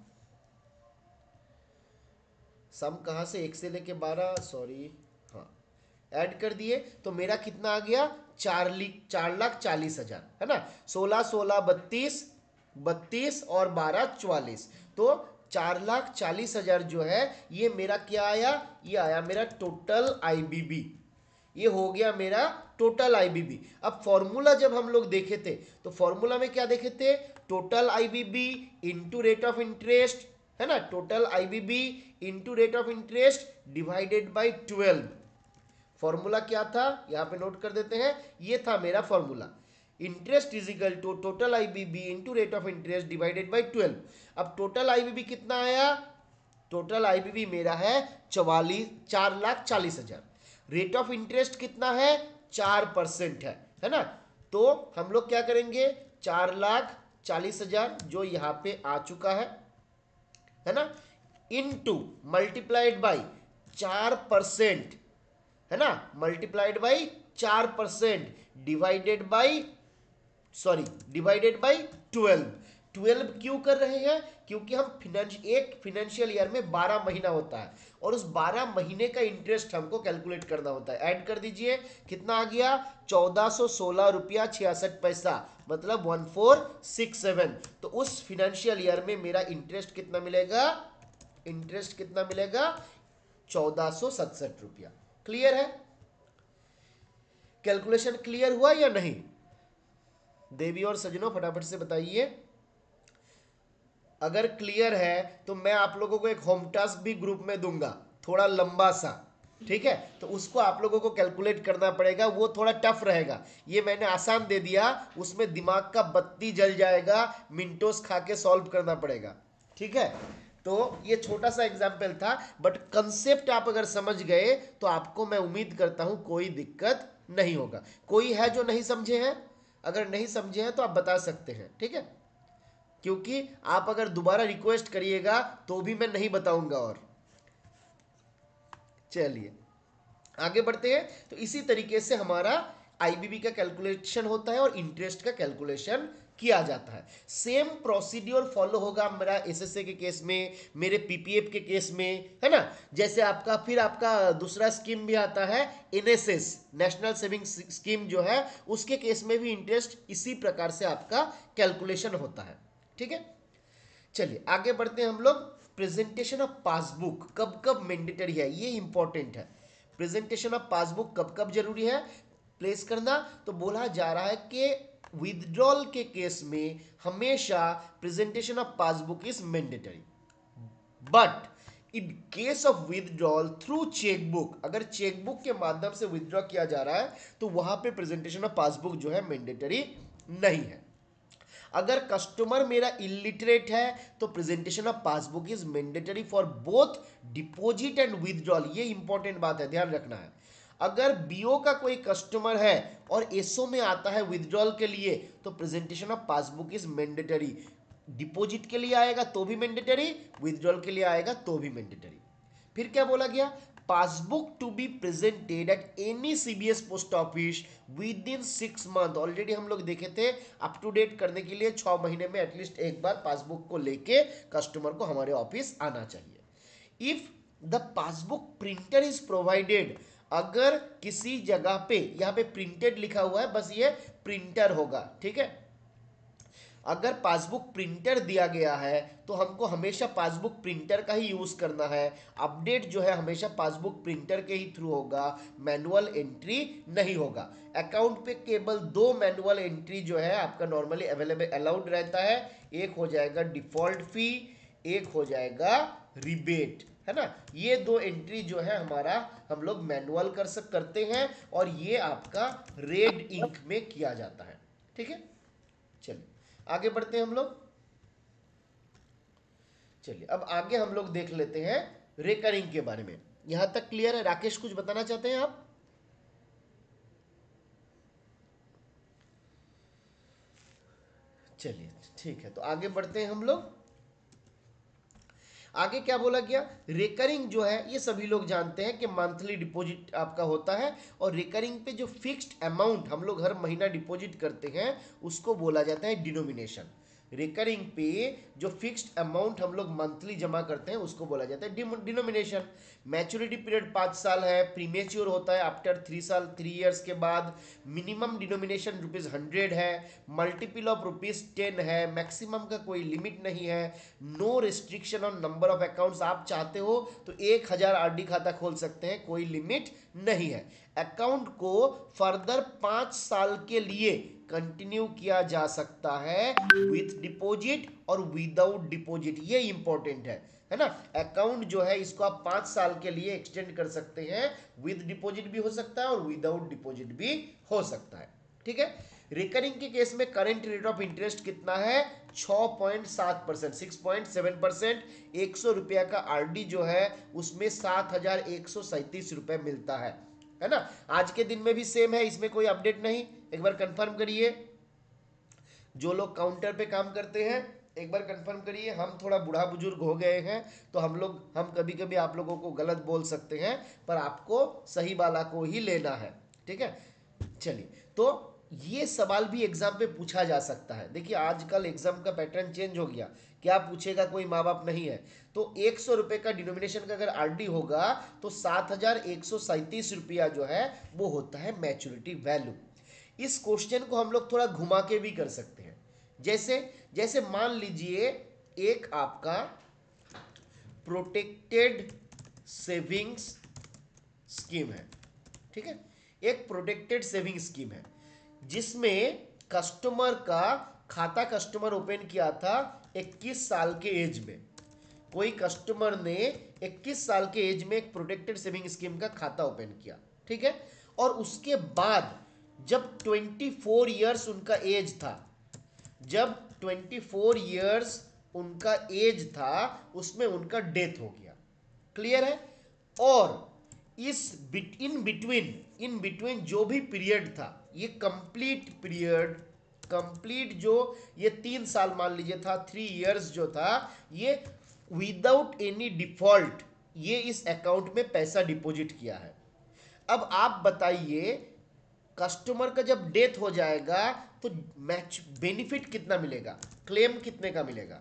सम कहाँ से, 1 से लेके 12, सॉरी, हाँ, ऐड कर दिए तो मेरा कितना आ गया, 4,40,000, है ना। 16 16 32, 32 और 12 44, तो 4,40,000 जो है ये मेरा क्या आया, ये आया मेरा टोटल आईबीबी, ये हो गया मेरा टोटल आईबीबी। अब फॉर्मूला जब हम लोग देखे थे तो फॉर्मूला में क्या देखे थे, total IBB into rate of interest, है ना, total IBB into rate of interest divided by 12। Formula क्या था, यहां पे नोट कर देते हैं, ये था मेरा formula. Interest is equal to total IBB into rate of interest divided by 12। अब टोटल आईबीबी कितना आया, टोटल आईबीबी मेरा है 4,40,000। रेट ऑफ इंटरेस्ट कितना है, 4% है ना। तो हम लोग क्या करेंगे, 4,40,000 जो यहाँ पे आ चुका है ना, इनटू मल्टीप्लाइड बाई 4%, है ना, multiplied by 4% divided by, sorry, divided by 12। 12 क्यों कर रहे हैं, क्योंकि हम एक फिनेंशियल ईयर में 12 महीना होता है और उस 12 महीने का इंटरेस्ट हमको कैलकुलेट करना होता है। ऐड कर दीजिए, कितना आ गया, 1416 रुपया 66 पैसा, मतलब 1467। तो उस फिनेंशियल ईयर में मेरा इंटरेस्ट कितना मिलेगा, इंटरेस्ट कितना मिलेगा, 1467 रुपया। क्लियर है, कैलकुलेशन क्लियर हुआ या नहीं? देवी और सजनों फटाफट से बताइए। अगर क्लियर है तो मैं आप लोगों को एक होम टास्क भी ग्रुप में दूंगा, थोड़ा लंबा सा, ठीक है, तो उसको आप लोगों को कैलकुलेट करना पड़ेगा, वो थोड़ा टफ रहेगा। ये मैंने आसान दे दिया, उसमें दिमाग का बत्ती जल जाएगा, मिंटोस खा के सॉल्व करना पड़ेगा, ठीक है। तो ये छोटा सा एग्जाम्पल था, बट कंसेप्ट आप अगर समझ गए तो आपको मैं उम्मीद करता हूं कोई दिक्कत नहीं होगा। कोई है जो नहीं समझे हैं? अगर नहीं समझे हैं तो आप बता सकते हैं, ठीक है, क्योंकि आप अगर दोबारा रिक्वेस्ट करिएगा तो भी मैं नहीं बताऊंगा। और चलिए आगे बढ़ते हैं। तो इसी तरीके से हमारा आईबीबी का कैलकुलेशन होता है और इंटरेस्ट का कैलकुलेशन किया जाता है। सेम प्रोसीड्योर फॉलो होगा मेरा एसएसए के केस में, मेरे पीपीएफ के केस में, है ना। जैसे आपका फिर आपका दूसरा स्कीम भी आता है एनएसएस, नेशनल सेविंग स्कीम जो है, उसके केस में भी इंटरेस्ट इसी प्रकार से आपका कैलकुलेशन होता है, ठीक है। चलिए आगे बढ़ते हैं हम लोग। प्रेजेंटेशन ऑफ पासबुक कब कब मैंडेटरी है, ये इंपॉर्टेंट है। प्रेजेंटेशन ऑफ पासबुक कब कब जरूरी है प्लेस करना, तो बोला जा रहा है कि विथड्रॉल के केस में हमेशा presentation of passbook is mandatory, but in case of withdrawal through chequebook, अगर चेकबुक के माध्यम से विथड्रॉ किया जा रहा है तो वहां पे प्रेजेंटेशन ऑफ पासबुक जो है मैंडेटरी नहीं है। अगर कस्टमर मेरा इलिटरेट है तो presentation of passbook is mandatory for both deposit and withdrawal, ये इंपॉर्टेंट बात है, ध्यान रखना है। अगर बीओ का कोई कस्टमर है और एसओ में आता है विथड्रॉल के लिए तो presentation of passbook is mandatory. Deposit के लिए आएगा तो भी मैंडेटरी, विथड्रॉल के लिए आएगा तो भी मैंडेटरी। फिर क्या बोला गया, passbook to be presented at any CBS post office within 6 month. Already हम लोग देखे थे, अप टू डेट करने के लिए 6 महीने में एटलीस्ट एक बार पासबुक को लेके कस्टमर को हमारे ऑफिस आना चाहिए। If the passbook printer is provided, अगर किसी जगह पे यहाँ पे प्रिंटेड लिखा हुआ है, बस ये प्रिंटर होगा, ठीक है। अगर पासबुक प्रिंटर दिया गया है तो हमको हमेशा पासबुक प्रिंटर का ही यूज करना है। अपडेट जो है हमेशा पासबुक प्रिंटर के ही थ्रू होगा, मैनुअल एंट्री नहीं होगा। अकाउंट पे केवल 2 मैनुअल एंट्री जो है आपका नॉर्मली अवेलेबल अलाउड रहता है, एक हो जाएगा डिफॉल्ट फी, एक हो जाएगा रिबेट, है ना। ये 2 एंट्री जो है हमारा हम लोग मैनुअल करते हैं और ये आपका रेड इंक में किया जाता है, ठीक है। चलिए आगे बढ़ते हैं हम लोग। चलिए अब आगे हम लोग देख लेते हैं रेकरिंग के बारे में। यहां तक क्लियर है? राकेश कुछ बताना चाहते हैं आप? चलिए ठीक है, तो आगे बढ़ते हैं हम लोग। आगे क्या बोला गया, रेकरिंग जो है ये सभी लोग जानते हैं कि मंथली डिपॉजिट आपका होता है और रेकरिंग पे जो फिक्स्ड अमाउंट हम लोग हर महीना डिपॉजिट करते हैं उसको बोला जाता है डिनोमिनेशन। रेकरिंग पे जो फिक्स्ड अमाउंट हम लोग मंथली जमा करते हैं उसको बोला जाता है डिनोमिनेशन। मैच्योरिटी पीरियड 5 साल है, प्रीमेच्योर होता है आफ्टर 3 ईयर्स के बाद। मिनिमम डिनोमिनेशन ₹100 है, मल्टीपल ऑफ ₹10 है, मैक्सिमम का कोई लिमिट नहीं है। No restriction on number of accounts, आप चाहते हो तो 1000 आरडी खाता खोल सकते हैं, कोई लिमिट नहीं है। अकाउंट को फर्दर 5 साल के लिए कंटिन्यू किया जा सकता है विथ डिपॉजिट और विदाउट डिपॉजिट, ये इंपॉर्टेंट है ना। अकाउंट जो है इसको आप 5 साल के लिए एक्सटेंड कर सकते हैं, विद डिपॉजिट भी हो सकता है और विदाउट डिपॉजिट भी हो सकता है, ठीक है। रिकरिंग के केस में करंट रेट ऑफ इंटरेस्ट कितना है? 6.7%, 6.7%। 100 रुपया का आरडी जो है उसमें 7,137 रुपये मिलता है ना। आज के दिन में भी सेम है, इसमें कोई अपडेट नहीं। एक बार कंफर्म करिए, जो लोग काउंटर पे काम करते हैं एक बार कंफर्म करिए। हम थोड़ा बूढ़ा बुजुर्ग हो गए हैं तो हम कभी कभी आप लोगों को गलत बोल सकते हैं, पर आपको सही वाला को ही लेना है, ठीक है। चलिए, तो ये सवाल भी एग्जाम पे पूछा जा सकता है। देखिए आजकल एग्जाम का पैटर्न चेंज हो गया, क्या पूछेगा, कोई माँ बाप नहीं है। तो 100 रुपये का डिनोमिनेशन का अगर आरडी होगा तो 7,137 रुपया जो है वो होता है मैच्योरिटी वैल्यू। इस क्वेश्चन को हम लोग थोड़ा घुमा के भी कर सकते हैं। जैसे जैसे मान लीजिए एक आपका प्रोटेक्टेड सेविंग्स स्कीम है, ठीक है। एक प्रोटेक्टेड सेविंग स्कीम है जिसमें कस्टमर का खाता कस्टमर ओपन किया था 21 साल के एज में। कोई कस्टमर ने 21 साल के एज में एक प्रोटेक्टेड सेविंग स्कीम का खाता ओपन किया, ठीक है। और उसके बाद जब 24 इयर्स उनका एज था, जब 24 इयर्स उनका एज था उसमें उनका डेथ हो गया। क्लियर है। और इस इन बिटवीन जो भी पीरियड था, ये कंप्लीट पीरियड, कंप्लीट जो ये 3 साल मान लीजिए था, 3 इयर्स जो था, ये विदाउट एनी डिफॉल्ट ये इस अकाउंट में पैसा डिपॉजिट किया है। अब आप बताइए कस्टमर का जब डेथ हो जाएगा तो मैच बेनिफिट कितना मिलेगा, क्लेम कितने का मिलेगा?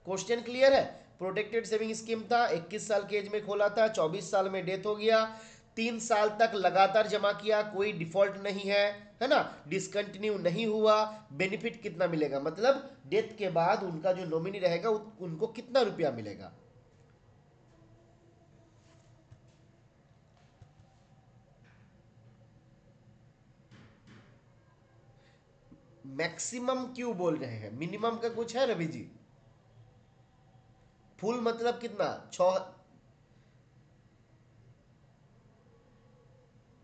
क्वेश्चन क्लियर है। प्रोटेक्टेड सेविंग स्कीम था, 21 साल के एज में खोला था, 24 साल में डेथ हो गया, 3 साल तक लगातार जमा किया, कोई डिफॉल्ट नहीं है ना, डिसकंटिन्यू नहीं हुआ। बेनिफिट कितना मिलेगा, मतलब डेथ के बाद उनका जो नॉमिनी रहेगा उनको कितना रुपया मिलेगा? मैक्सिमम क्यों बोल रहे हैं, मिनिमम का कुछ है रवि जी? फुल मतलब कितना? 6।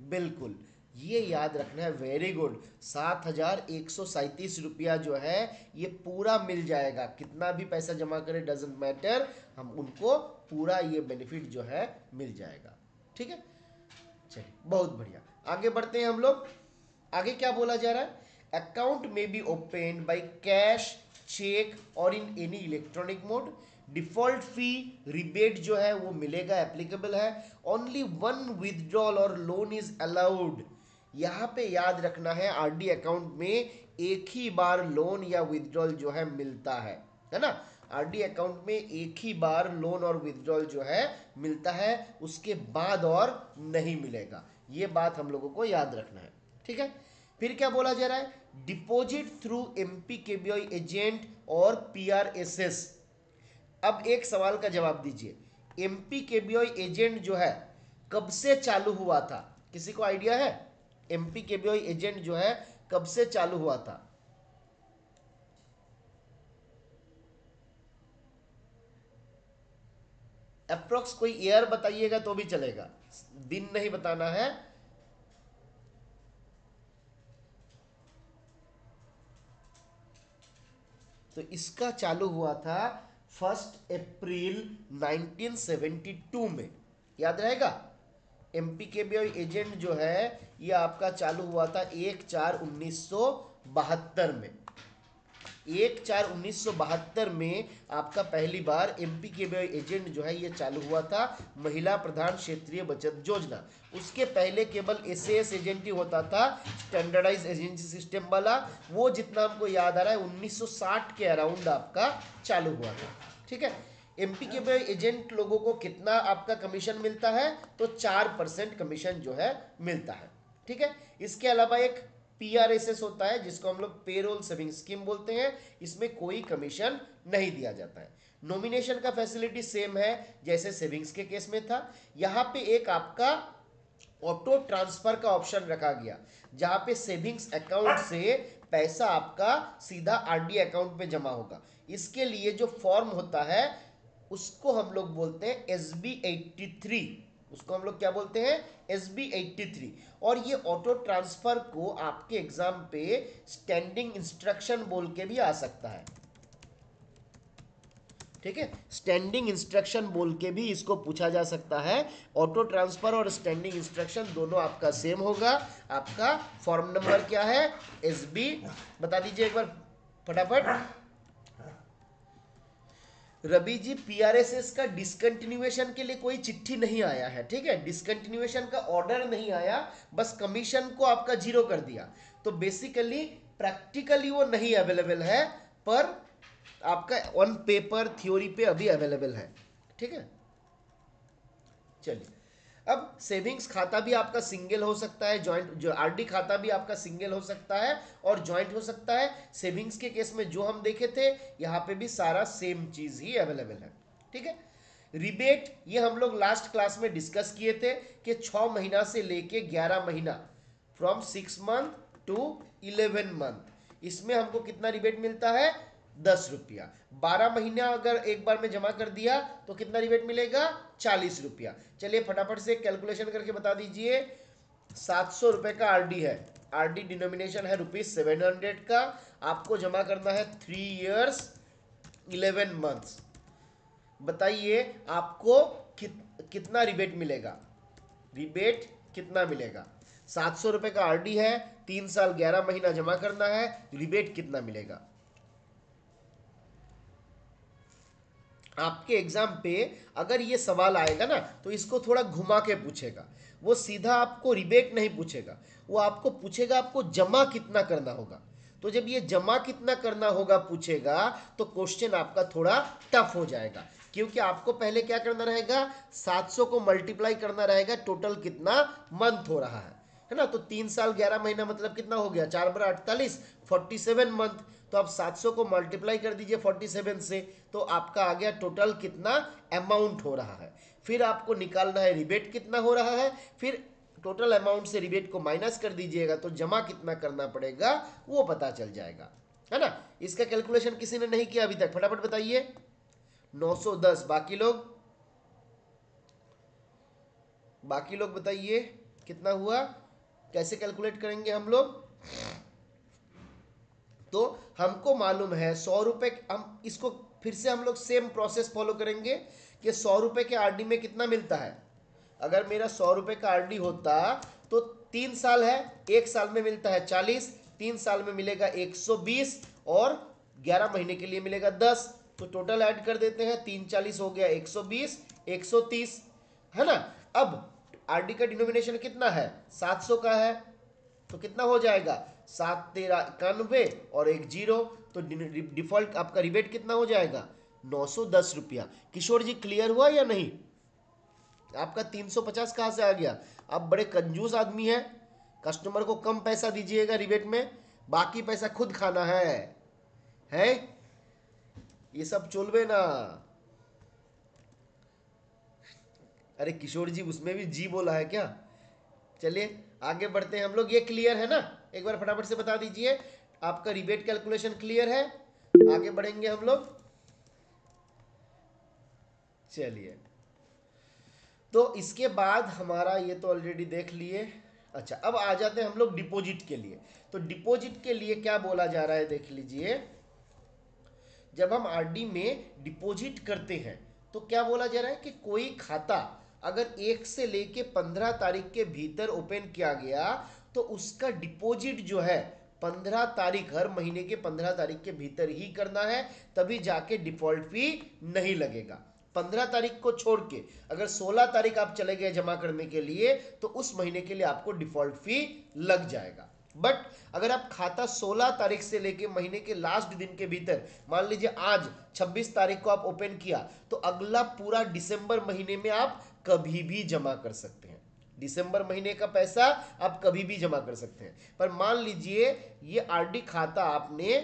बिल्कुल, ये याद रखना है, वेरी गुड। 7,137 रुपया जो है ये पूरा मिल जाएगा, कितना भी पैसा जमा करे डजेंट मैटर, हम उनको पूरा ये बेनिफिट जो है मिल जाएगा, ठीक है। चलिए बहुत बढ़िया, आगे बढ़ते हैं हम लोग। आगे क्या बोला जा रहा है? अकाउंट में be open by cash, cheque और in any electronic mode. Default fee rebate जो है वो मिलेगा, एप्लीकेबल है। ओनली वन विदड्रॉल और लोन इज अलाउड। यहाँ पे याद रखना है आरडी अकाउंट में एक ही बार लोन या विदड्रॉल जो है मिलता है ना। आरडी अकाउंट में एक ही बार लोन और विदड्रॉल जो है मिलता है, उसके बाद और नहीं मिलेगा। ये बात हम लोगों को याद रखना है, ठीक है। फिर क्या बोला जा रहा है? डिपॉजिट थ्रू एमपी केबीआई एजेंट और पीआरएसएस। अब एक सवाल का जवाब दीजिए, एमपी केबीआई एजेंट जो है कब से चालू हुआ था? किसी को आइडिया है? एमपी केबीआई एजेंट जो है कब से चालू हुआ था? अप्रोक्स कोई ईयर बताइएगा तो भी चलेगा, दिन नहीं बताना है। तो इसका चालू हुआ था 1 अप्रैल 1972 में, याद रहेगा। एमपी केबीआई एजेंट जो है ये आपका चालू हुआ था 1/4/1972 में। 1/4/1972 में आपका पहली बार एमपी केबीआई एजेंट जो है ये चालू हुआ था, महिला प्रधान क्षेत्रीय बचत योजना। उसके पहले केवल एसएएस एजेंट ही होता था, स्टैंडर्डाइज एजेंसी सिस्टम वाला। वो जितना हमको याद आ रहा है 1960 के अराउंड आपका चालू हुआ था, ठीक है। एमपी के एजेंट लोगों को कितना आपका कमीशन मिलता है? तो 4% कमीशन जो है मिलता है, ठीक है। इसके अलावा एक पीआरएसएस होता है जिसको हम लोग पेरोल सेविंग स्कीम बोलते हैं, इसमें कोई कमीशन नहीं दिया जाता है। नॉमिनेशन का फैसिलिटी सेम है जैसे सेविंग्स के केस में था। यहाँ पे एक आपका ऑटो ट्रांसफर का ऑप्शन रखा गया, जहां पे सेविंग्स अकाउंट से पैसा आपका सीधा आरडी अकाउंट में जमा होगा। इसके लिए जो फॉर्म होता है उसको हम लोग बोलते हैं SB 83, उसको हम लोग क्या बोलते हैं, SB83। और ये ऑटो ट्रांसफर को आपके एग्जाम पे स्टैंडिंग इंस्ट्रक्शन बोल के भी आ सकता है, ठीक है, स्टैंडिंग इंस्ट्रक्शन बोल के भी इसको पूछा जा सकता है। ऑटो ट्रांसफर और स्टैंडिंग इंस्ट्रक्शन दोनों आपका सेम होगा। आपका फॉर्म नंबर क्या है, SB, बता दीजिए एक बार फटाफट। रवि जी, PRSS का डिसकंटिन्यूएशन के लिए कोई चिट्ठी नहीं आया है, ठीक है, डिसकंटिन्यूएशन का ऑर्डर नहीं आया, बस कमीशन को आपका जीरो कर दिया। तो बेसिकली प्रैक्टिकली वो नहीं अवेलेबल है, पर आपका ऑन पेपर थ्योरी पे अभी अवेलेबल है, ठीक है। चलिए, अब सेविंग्स खाता भी आपका सिंगल हो सकता है, जॉइंट जो RD खाता भी आपका सिंगल हो सकता है और जॉइंट हो सकता है। सेविंग्स के केस में जो हम देखे थे, यहाँ पे भी सारा सेम चीज ही अवेलेबल है, ठीक है। रिबेट ये हम लोग लास्ट क्लास में डिस्कस किए थे कि 6 महीना से लेके 11 महीना, फ्रॉम 6 मंथ टू 11 मंथ, इसमें हमको कितना रिबेट मिलता है, 10 रुपया। 12 महीना अगर एक बार में जमा कर दिया तो कितना रिबेट मिलेगा, 40 रुपया। चलिए फटाफट से कैलकुलेशन करके बता दीजिए। 700 रुपए का RD है, RD डिनोमिनेशन है ₹700 का, आपको जमा करना है 3 ईयर्स 11 मंथ्स। बताइए आपको कितना रिबेट मिलेगा, रिबेट कितना मिलेगा। 700 रुपए का RD है, 3 साल 11 महीना जमा करना है, रिबेट कितना मिलेगा। आपके एग्जाम पे अगर ये सवाल आएगा ना तो इसको थोड़ा घुमा के पूछेगा, वो सीधा आपको रिबेट नहीं पूछेगा, वो आपको पूछेगा आपको जमा कितना करना होगा। तो जब ये जमा कितना करना होगा पूछेगा तो क्वेश्चन आपका थोड़ा टफ हो जाएगा, क्योंकि आपको पहले क्या करना रहेगा, 700 को मल्टीप्लाई करना रहेगा टोटल कितना मंथ हो रहा है ना। तो 3 साल 11 महीना मतलब कितना हो गया, 4 बरा 48, 47 मंथ। तो आप 700 को मल्टीप्लाई कर दीजिए 47 से, तो आपका आ गया टोटल कितना अमाउंट हो रहा है। फिर आपको निकालना है रिबेट कितना हो रहा है, फिर टोटल अमाउंट से रिबेट को माइनस कर दीजिएगा तो जमा कितना करना पड़ेगा वो पता चल जाएगा, है ना। इसका कैलकुलेशन किसी ने नहीं किया अभी तक, फटाफट बताइए। 910, बाकी लोग बताइए कितना हुआ, कैसे कैलकुलेट करेंगे हम लोग। तो हमको मालूम है 100 रुपए, हम इसको फिर से हम लोग सेम प्रोसेस फॉलो करेंगे कि 100 रुपए के RD में कितना मिलता है। अगर मेरा 100 रुपए का RD होता तो 3 साल है, 1 साल में मिलता है 40, 3 साल में मिलेगा 120 और 11 महीने के लिए मिलेगा 10। तो टोटल ऐड कर देते हैं, 3 40 हो गया 120, 130, है ना। अब RD का डिनोमिनेशन कितना है, 700 का है, तो कितना हो जाएगा, 7 13 91 और 1 जीरो, तो डिफॉल्ट आपका रिबेट कितना हो जाएगा, 910 रुपया। किशोर जी क्लियर हुआ या नहीं, आपका 350 कहाँ से आ गया। आप बड़े कंजूस आदमी हैं, कस्टमर को कम पैसा दीजिएगा रिबेट में, बाकी पैसा खुद खाना है ये सब चोलवे ना। अरे किशोर जी उसमें भी जी बोला है क्या। चलिए आगे बढ़ते हैं हम लोग, ये क्लियर है ना, एक बार फटाफट से बता दीजिए आपका रिबेट कैलकुलेशन क्लियर है। आगे बढ़ेंगे हम लोग, चलिए। तो इसके बाद हमारा ये तो ऑलरेडी देख लिए। अच्छा अब आ जाते हैं हम लोग डिपॉजिट के लिए। तो डिपॉजिट के लिए क्या बोला जा रहा है देख लीजिए। जब हम RD में डिपॉजिट करते हैं तो क्या बोला जा रहा है कि कोई खाता अगर 1 से लेके 15 तारीख के भीतर ओपन किया गया तो उसका डिपॉजिट जो है 15 तारीख, हर महीने के 15 तारीख के भीतर ही करना है, तभी जाके डिफॉल्ट फी नहीं लगेगा। 15 तारीख को छोड़ के अगर 16 तारीख आप चले गए जमा करने के लिए तो उस महीने के लिए आपको डिफॉल्ट फी लग जाएगा। बट अगर आप खाता 16 तारीख से लेके महीने के लास्ट दिन के भीतर, मान लीजिए आज 26 तारीख को आप ओपन किया, तो अगला पूरा दिसंबर महीने में आप कभी भी जमा कर सकते हैं। दिसंबर महीने का पैसा आप कभी भी जमा कर सकते हैं। पर मान लीजिए ये RD खाता आपने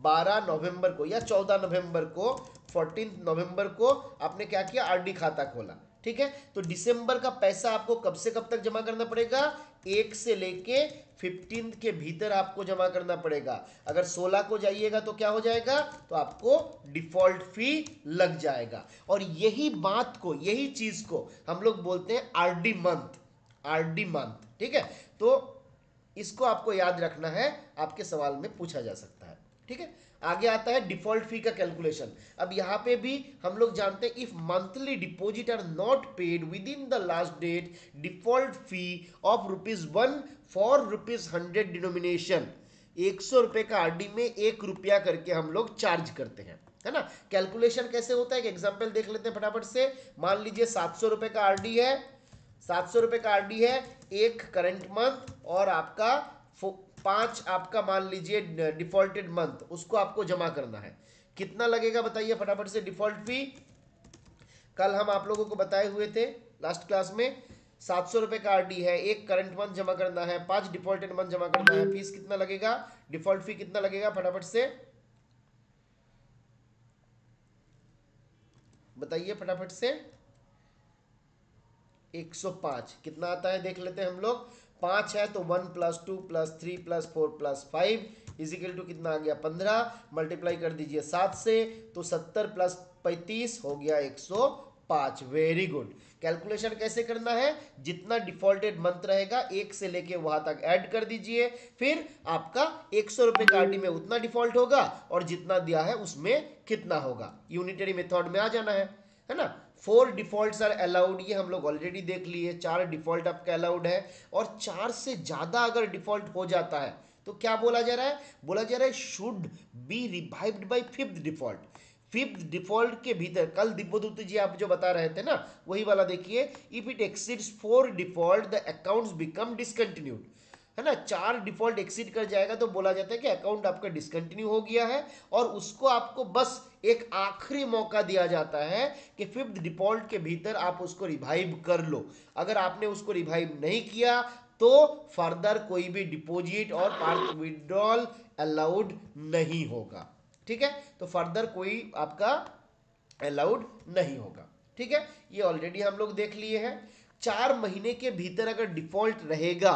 12 नवंबर को या 14 नवंबर को, 14 नवंबर को आपने क्या किया, RD खाता खोला, ठीक है। तो दिसंबर का पैसा आपको कब से कब तक जमा करना पड़ेगा, 1 से लेके 15 के भीतर आपको जमा करना पड़ेगा। अगर 16 को जाइएगा तो क्या हो जाएगा, तो आपको डिफॉल्ट फी लग जाएगा। और यही बात को, यही चीज को हम लोग बोलते हैं आरडी मंथ, आरडी मंथ, ठीक है। तो इसको आपको याद रखना है, आपके सवाल में पूछा जा सकता है, ठीक है। आगे आता है डिफॉल्ट फी का कैलकुलेशन। अब यहां पे भी हम लोग जानते हैं, if monthly deposit are not paid within the last date, default fee of ₹1 for ₹100 denomination, 100 रुपए का आरडी में 1 रुपया करके हम लोग चार्ज करते हैं, है ना। कैलकुलेशन कैसे होता है, एक एग्जाम्पल देख लेते हैं फटाफट से। मान लीजिए 700 रुपए का आरडी है, 700 रुपए का आरडी है, एक करंट मंथ और आपका 5 आपका मान लीजिए डिफॉल्टेड मंथ, उसको आपको जमा करना है। कितना लगेगा बताइए फटाफट से डिफॉल्ट फी। कल हम आप लोगों को बताए हुए थे लास्ट क्लास में, 700 रुपए का आरडी है, एक करंट मंथ जमा करना है, 5 डिफॉल्टेड मंथ जमा करना है, फीस कितना लगेगा, डिफॉल्ट फी कितना लगेगा फटाफट से बताइए, फटाफट से। 105 कितना आता है देख लेते हैं हम लोग। 5 है तो 1 + 2 + 3 + 4 + 5 इजिकल टू कितना आ गया 15, मल्टीप्लाई कर दीजिए 7 से, तो 70 + 35 हो गया 105। Very good. कैलकुलेशन कैसे करना है, जितना डिफॉल्टेड मंथ रहेगा 1 से लेके वहां तक ऐड कर दीजिए, फिर आपका 100 रुपए का आरडी में उतना डिफॉल्ट होगा और जितना दिया है उसमें कितना होगा, यूनिटरी मेथड में आ जाना है ना। 4 डिफॉल्ट्स आर अलाउड, ये हम लोग ऑलरेडी देख लिए, 4 डिफॉल्ट आपका अलाउड है। और 4 से ज्यादा अगर डिफॉल्ट हो जाता है तो क्या बोला जा रहा है, बोला जा रहा है should be revived by 5th default. 5th default के भीतर, कल दिव्यदूत जी आप जो बता रहे थे ना, वही वाला देखिए, if it exceeds 4 default the accounts become discontinued, है ना। 4 डिफॉल्ट एक्सीड कर जाएगा तो बोला जाता है कि अकाउंट आपका डिसकंटिन्यू हो गया है, और उसको आपको बस एक आखिरी मौका दिया जाता है कि 5th डिफॉल्ट के भीतर आप उसको रिवाइव कर लो। अगर आपने उसको रिवाइव नहीं किया तो फर्दर कोई भी डिपॉजिट और पार्ट विड्रॉल अलाउड नहीं होगा, ठीक है। तो फर्दर कोई आपका अलाउड नहीं होगा, ठीक है। ये ऑलरेडी हम लोग देख लिए हैं। 4 महीने के भीतर अगर डिफॉल्ट रहेगा,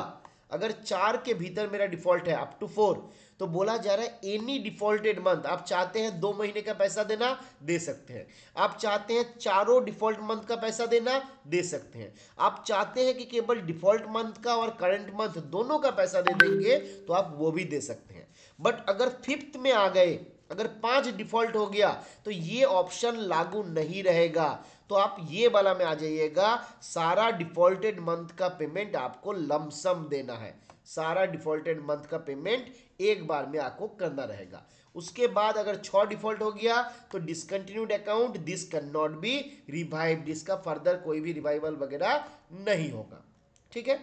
अगर 4 के भीतर मेरा डिफॉल्ट है अप टू 4, तो बोला जा रहा है एनी डिफॉल्टेड मंथ, आप चाहते हैं 2 महीने का पैसा देना, दे सकते हैं। आप चाहते हैं चारों डिफॉल्ट मंथ का पैसा देना, दे सकते हैं। आप चाहते हैं कि केवल डिफॉल्ट मंथ का और करंट मंथ दोनों का पैसा दे देंगे, तो आप वो भी दे सकते हैं। बट अगर 5th में आ गए, अगर 5 डिफॉल्ट हो गया, तो ये ऑप्शन लागू नहीं रहेगा। तो आप ये वाला में आ जाइएगा, सारा डिफॉल्टेड मंथ का पेमेंट आपको लमसम देना है, सारा डिफॉल्टेड मंथ का पेमेंट एक बार में आपको करना रहेगा। उसके बाद अगर 6 डिफॉल्ट हो गया तो discontinued account, this can not be revived, इसका फर्दर कोई भी रिवाइवल वगैरह नहीं होगा, ठीक है।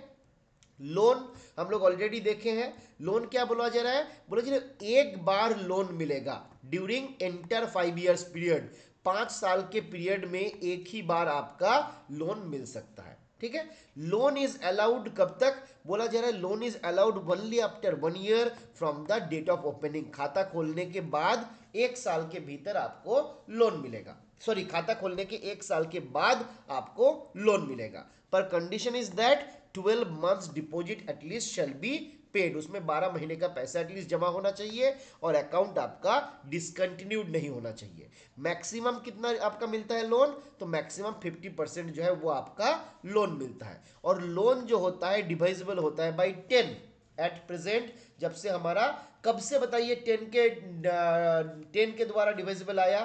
लोन हम लोग ऑलरेडी देखे हैं। लोन क्या बोला जा रहा है, बोला जा रहा है एक बार लोन मिलेगा ड्यूरिंग एंटर 5 इयर्स पीरियड, 5 साल के पीरियड में एक ही बार आपका लोन मिल सकता है, ठीक है। लोन इज अलाउड कब तक, बोला जा रहा है loan is allowed only after 1 year from the date of opening, खाता खोलने के बाद 1 साल के भीतर आपको लोन मिलेगा, सॉरी खाता खोलने के 1 साल के बाद आपको लोन मिलेगा। पर condition is that 12 months deposit at least shall be paid, उसमें 12 महीने का पैसा एटलीस्ट जमा होना चाहिए और अकाउंट आपका डिसकंटिन्यूड नहीं होना चाहिए। मैक्सिमम कितना आपका मिलता है लोन, तो मैक्सिमम 50% जो है वो आपका लोन मिलता है। और लोन जो होता है डिवाइजेबल होता है बाई 10 एट प्रेजेंट। जब से हमारा, कब से बताइए 10 के द्वारा डिवाइजेबल आया,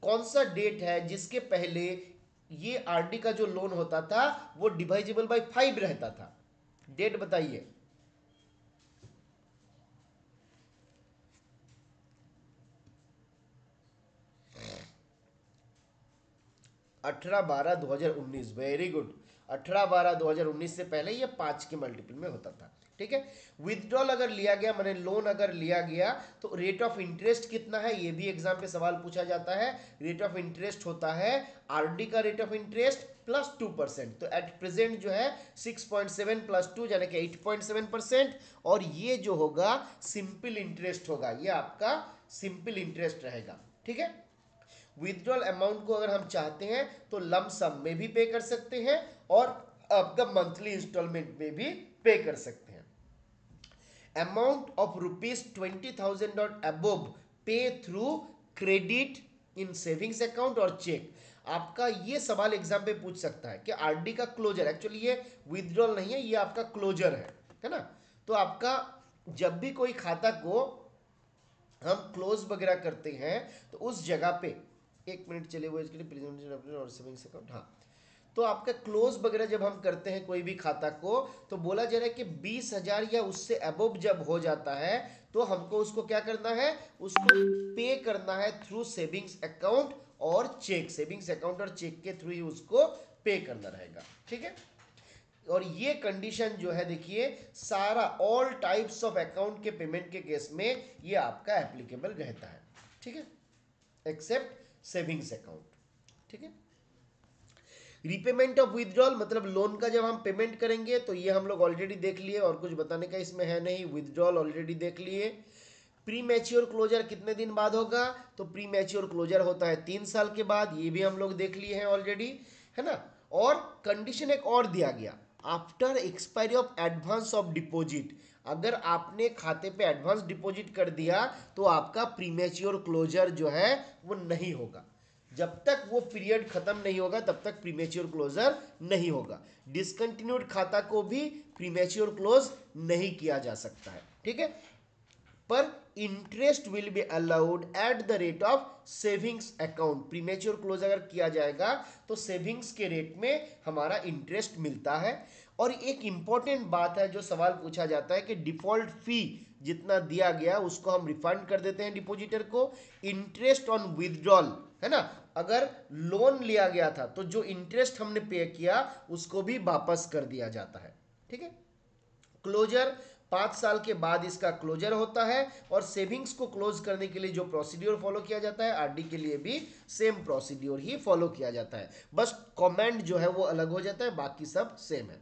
कौन सा डेट है जिसके पहले ये आरडी का जो लोन होता था वो डिवाइजेबल बाय 5 रहता था, डेट बताइए। 18/12/2019, वेरी गुड। 18/12/2019 से पहले ये 5 के मल्टीपल में होता था, ठीक है। विथड्रॉल अगर लिया गया, मैंने लोन अगर लिया गया, तो रेट ऑफ इंटरेस्ट कितना है, ये भी एग्जाम पे सवाल पूछा जाता है। रेट ऑफ इंटरेस्ट होता है आरडी का रेट ऑफ इंटरेस्ट प्लस 2%, तो एट प्रेजेंट जो है 6.7 + 2 यानी कि 8.7%, और ये जो होगा सिंपल इंटरेस्ट होगा, ये आपका सिंपल इंटरेस्ट रहेगा, ठीक है। विथड्रॉल अमाउंट को अगर हम चाहते हैं तो लम सम में भी पे कर सकते हैं और आपका मंथली इंस्टॉलमेंट में भी पे कर सकते हैं। अमाउंट ऑफ ₹20,000 और अबोव पे through credit in savings account और चेक। आपका ये सवाल एग्जाम पे पूछ सकता है कि आरडी का क्लोजर, एक्चुअली ये विथड्रॉल नहीं है, ये आपका क्लोजर है ना। तो आपका जब भी कोई खाता को हम क्लोज वगैरह करते हैं तो उस जगह पे, एक मिनट चले वो इसके लिए प्रेजेंटेशन और सेविंग्स अकाउंट, हाँ, तो आपका क्लोज वगैरह जब हम करते हैं कोई भी खाता को तो बोला जा रहा है कि 20,000 या उससे अबव जब हो जाता है तो हमको उसको क्या करना है, उसको पे करना है थ्रू सेविंग्स अकाउंट और चेक। सेविंग्स अकाउंट और चेक के थ्रू ही उसको पे करना रहेगा, ठीक है। और ये कंडीशन जो है देखिए सारा ऑल टाइप्स ऑफ अकाउंट के पेमेंट के केस में ये आपका एप्लीकेबल रहता है, ठीक है, एक्सेप्ट सेविंग्स अकाउंट, ठीक है। रीपेमेंट ऑफ विथड्रॉल मतलब लोन का जब हम पेमेंट करेंगे तो ये हम लोग ऑलरेडी देख लिए और कुछ बताने का इसमें है नहीं, विथड्रॉल ऑलरेडी देख लिए। प्री मैच्योर क्लोजर कितने दिन बाद होगा, तो प्री मैच्योर क्लोजर होता है 3 साल के बाद, ये भी हम लोग देख लिए हैं ऑलरेडी, है ना। और कंडीशन एक और दिया गया, after expiry of advance of deposit, अगर आपने खाते पे एडवांस डिपॉजिट कर दिया तो आपका प्री मैच्योर क्लोजर जो है वो नहीं होगा। जब तक वो पीरियड खत्म नहीं होगा तब तक प्रीमेच्योर क्लोजर नहीं होगा। डिसकंटिन्यूड खाता को भी प्रीमेच्योर क्लोज नहीं किया जा सकता है, ठीक है। पर interest will be allowed at the rate of savings account. Premature close अगर किया जाएगा तो सेविंग्स के रेट में हमारा इंटरेस्ट मिलता है। और एक इंपॉर्टेंट बात है जो सवाल पूछा जाता है कि डिफॉल्ट फी जितना दिया गया उसको हम रिफंड कर देते हैं डिपॉजिटर को। इंटरेस्ट ऑन विथड्रॉल, है ना, अगर लोन लिया गया था तो जो इंटरेस्ट हमने पे किया उसको भी वापस कर दिया जाता है, ठीक है। क्लोजर 5 साल के बाद इसका क्लोजर होता है और सेविंग्स को क्लोज करने के लिए जो प्रोसीड्योर फॉलो किया जाता है आरडी के लिए भी सेम प्रोसीड्योर ही फॉलो किया जाता है, बस कमेंट जो है वो अलग हो जाता है, बाकी सब सेम है।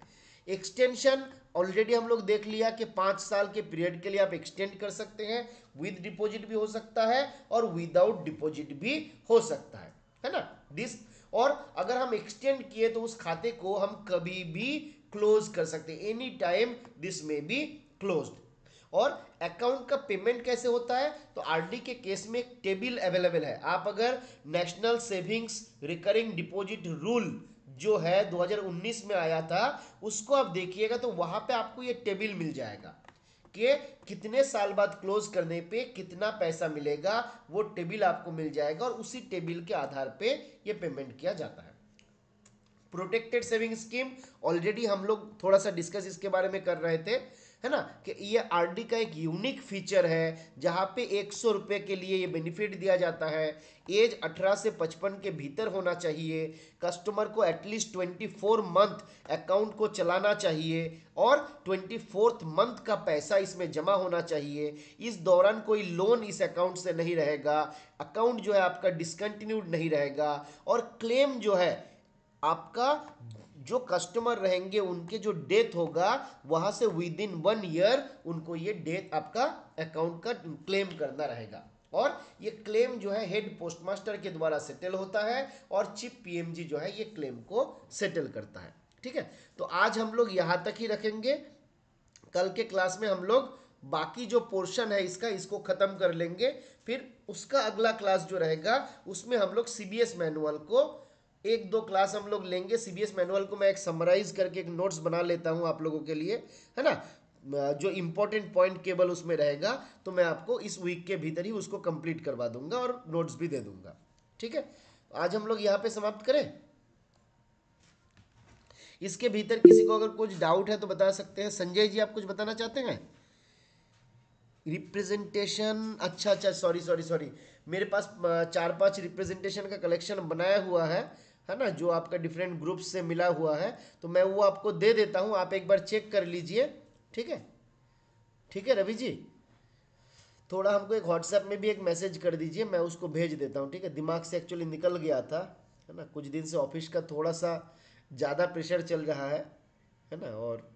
एक्सटेंशन ऑलरेडी हम लोग देख लिया कि 5 साल के पीरियड के लिए आप एक्सटेंड कर सकते हैं, विद डिपॉजिट भी हो सकता है और विदाउट डिपॉजिट भी हो सकता है ना। दिस, और अगर हम एक्सटेंड किए तो उस खाते को हम कभी भी क्लोज कर सकते हैं, एनी टाइम दिस में बी क्लोज्ड। और अकाउंट का पेमेंट कैसे होता है, तो आरडी के केस में एक टेबल अवेलेबल है। आप अगर national savings recurring deposit rule जो है 2019 में आया था उसको आप देखिएगा तो वहां पे आपको ये टेबल मिल जाएगा कि कितने साल बाद क्लोज करने पे कितना पैसा मिलेगा, वो टेबल आपको मिल जाएगा और उसी टेबल के आधार पे ये पेमेंट किया जाता है। प्रोटेक्टेड सेविंग स्कीम ऑलरेडी हम लोग थोड़ा सा डिस्कस इसके बारे में कर रहे थे, है ना, कि ये आरडी का एक यूनिक फीचर है जहां पे 100 रुपए के लिए ये बेनिफिट दिया जाता है। एज 18 से 55 के भीतर होना चाहिए, कस्टमर को एटलीस्ट 24 मंथ अकाउंट को चलाना चाहिए और 24th मंथ का पैसा इसमें जमा होना चाहिए। इस दौरान कोई लोन इस अकाउंट से नहीं रहेगा, अकाउंट जो है आपका डिसकंटिन्यूड नहीं रहेगा और क्लेम जो है आपका जो कस्टमर रहेंगे उनके जो डेथ होगा वहां से विद इन 1 ईयर उनको ये डेथ आपका अकाउंट का क्लेम करना रहेगा। और ये क्लेम जो है हेड पोस्टमास्टर के द्वारा सेटल होता है और चीफ पीएमजी जो है ये क्लेम को सेटल करता है, ठीक है। तो आज हम लोग यहां तक ही रखेंगे, कल के क्लास में हम लोग बाकी जो पोर्शन है इसको खत्म कर लेंगे, फिर उसका अगला क्लास जो रहेगा उसमें हम लोग सीबीएस मैनुअल को 1-2 क्लास हम लोग लेंगे। सीबीएस मैनुअल को मैं एक समराइज करके एक नोट्स बना लेता हूं आप लोगों के लिए, है ना, जो इंपॉर्टेंट पॉइंट केवल उसमें रहेगा तो मैं आपको इस वीक के भीतर ही उसको कंप्लीट करवा दूंगा और नोट्स भी दे दूंगा, ठीक है। आज हम लोग यहाँ पे समाप्त करें। इसके भीतर किसी को अगर कुछ डाउट है तो बता सकते हैं। संजय जी आप कुछ बताना चाहते हैं? रिप्रेजेंटेशन, अच्छा, सॉरी, मेरे पास 4-5 रिप्रेजेंटेशन का कलेक्शन बनाया हुआ है ना, जो आपका डिफरेंट ग्रुप से मिला हुआ है, तो मैं वो आपको दे देता हूँ, आप एक बार चेक कर लीजिए, ठीक है। ठीक है रवि जी, थोड़ा हमको एक व्हाट्सएप में भी एक मैसेज कर दीजिए, मैं उसको भेज देता हूँ, ठीक है। दिमाग से एक्चुअली निकल गया था, है ना, कुछ दिन से ऑफिस का थोड़ा सा ज़्यादा प्रेशर चल रहा है ना, और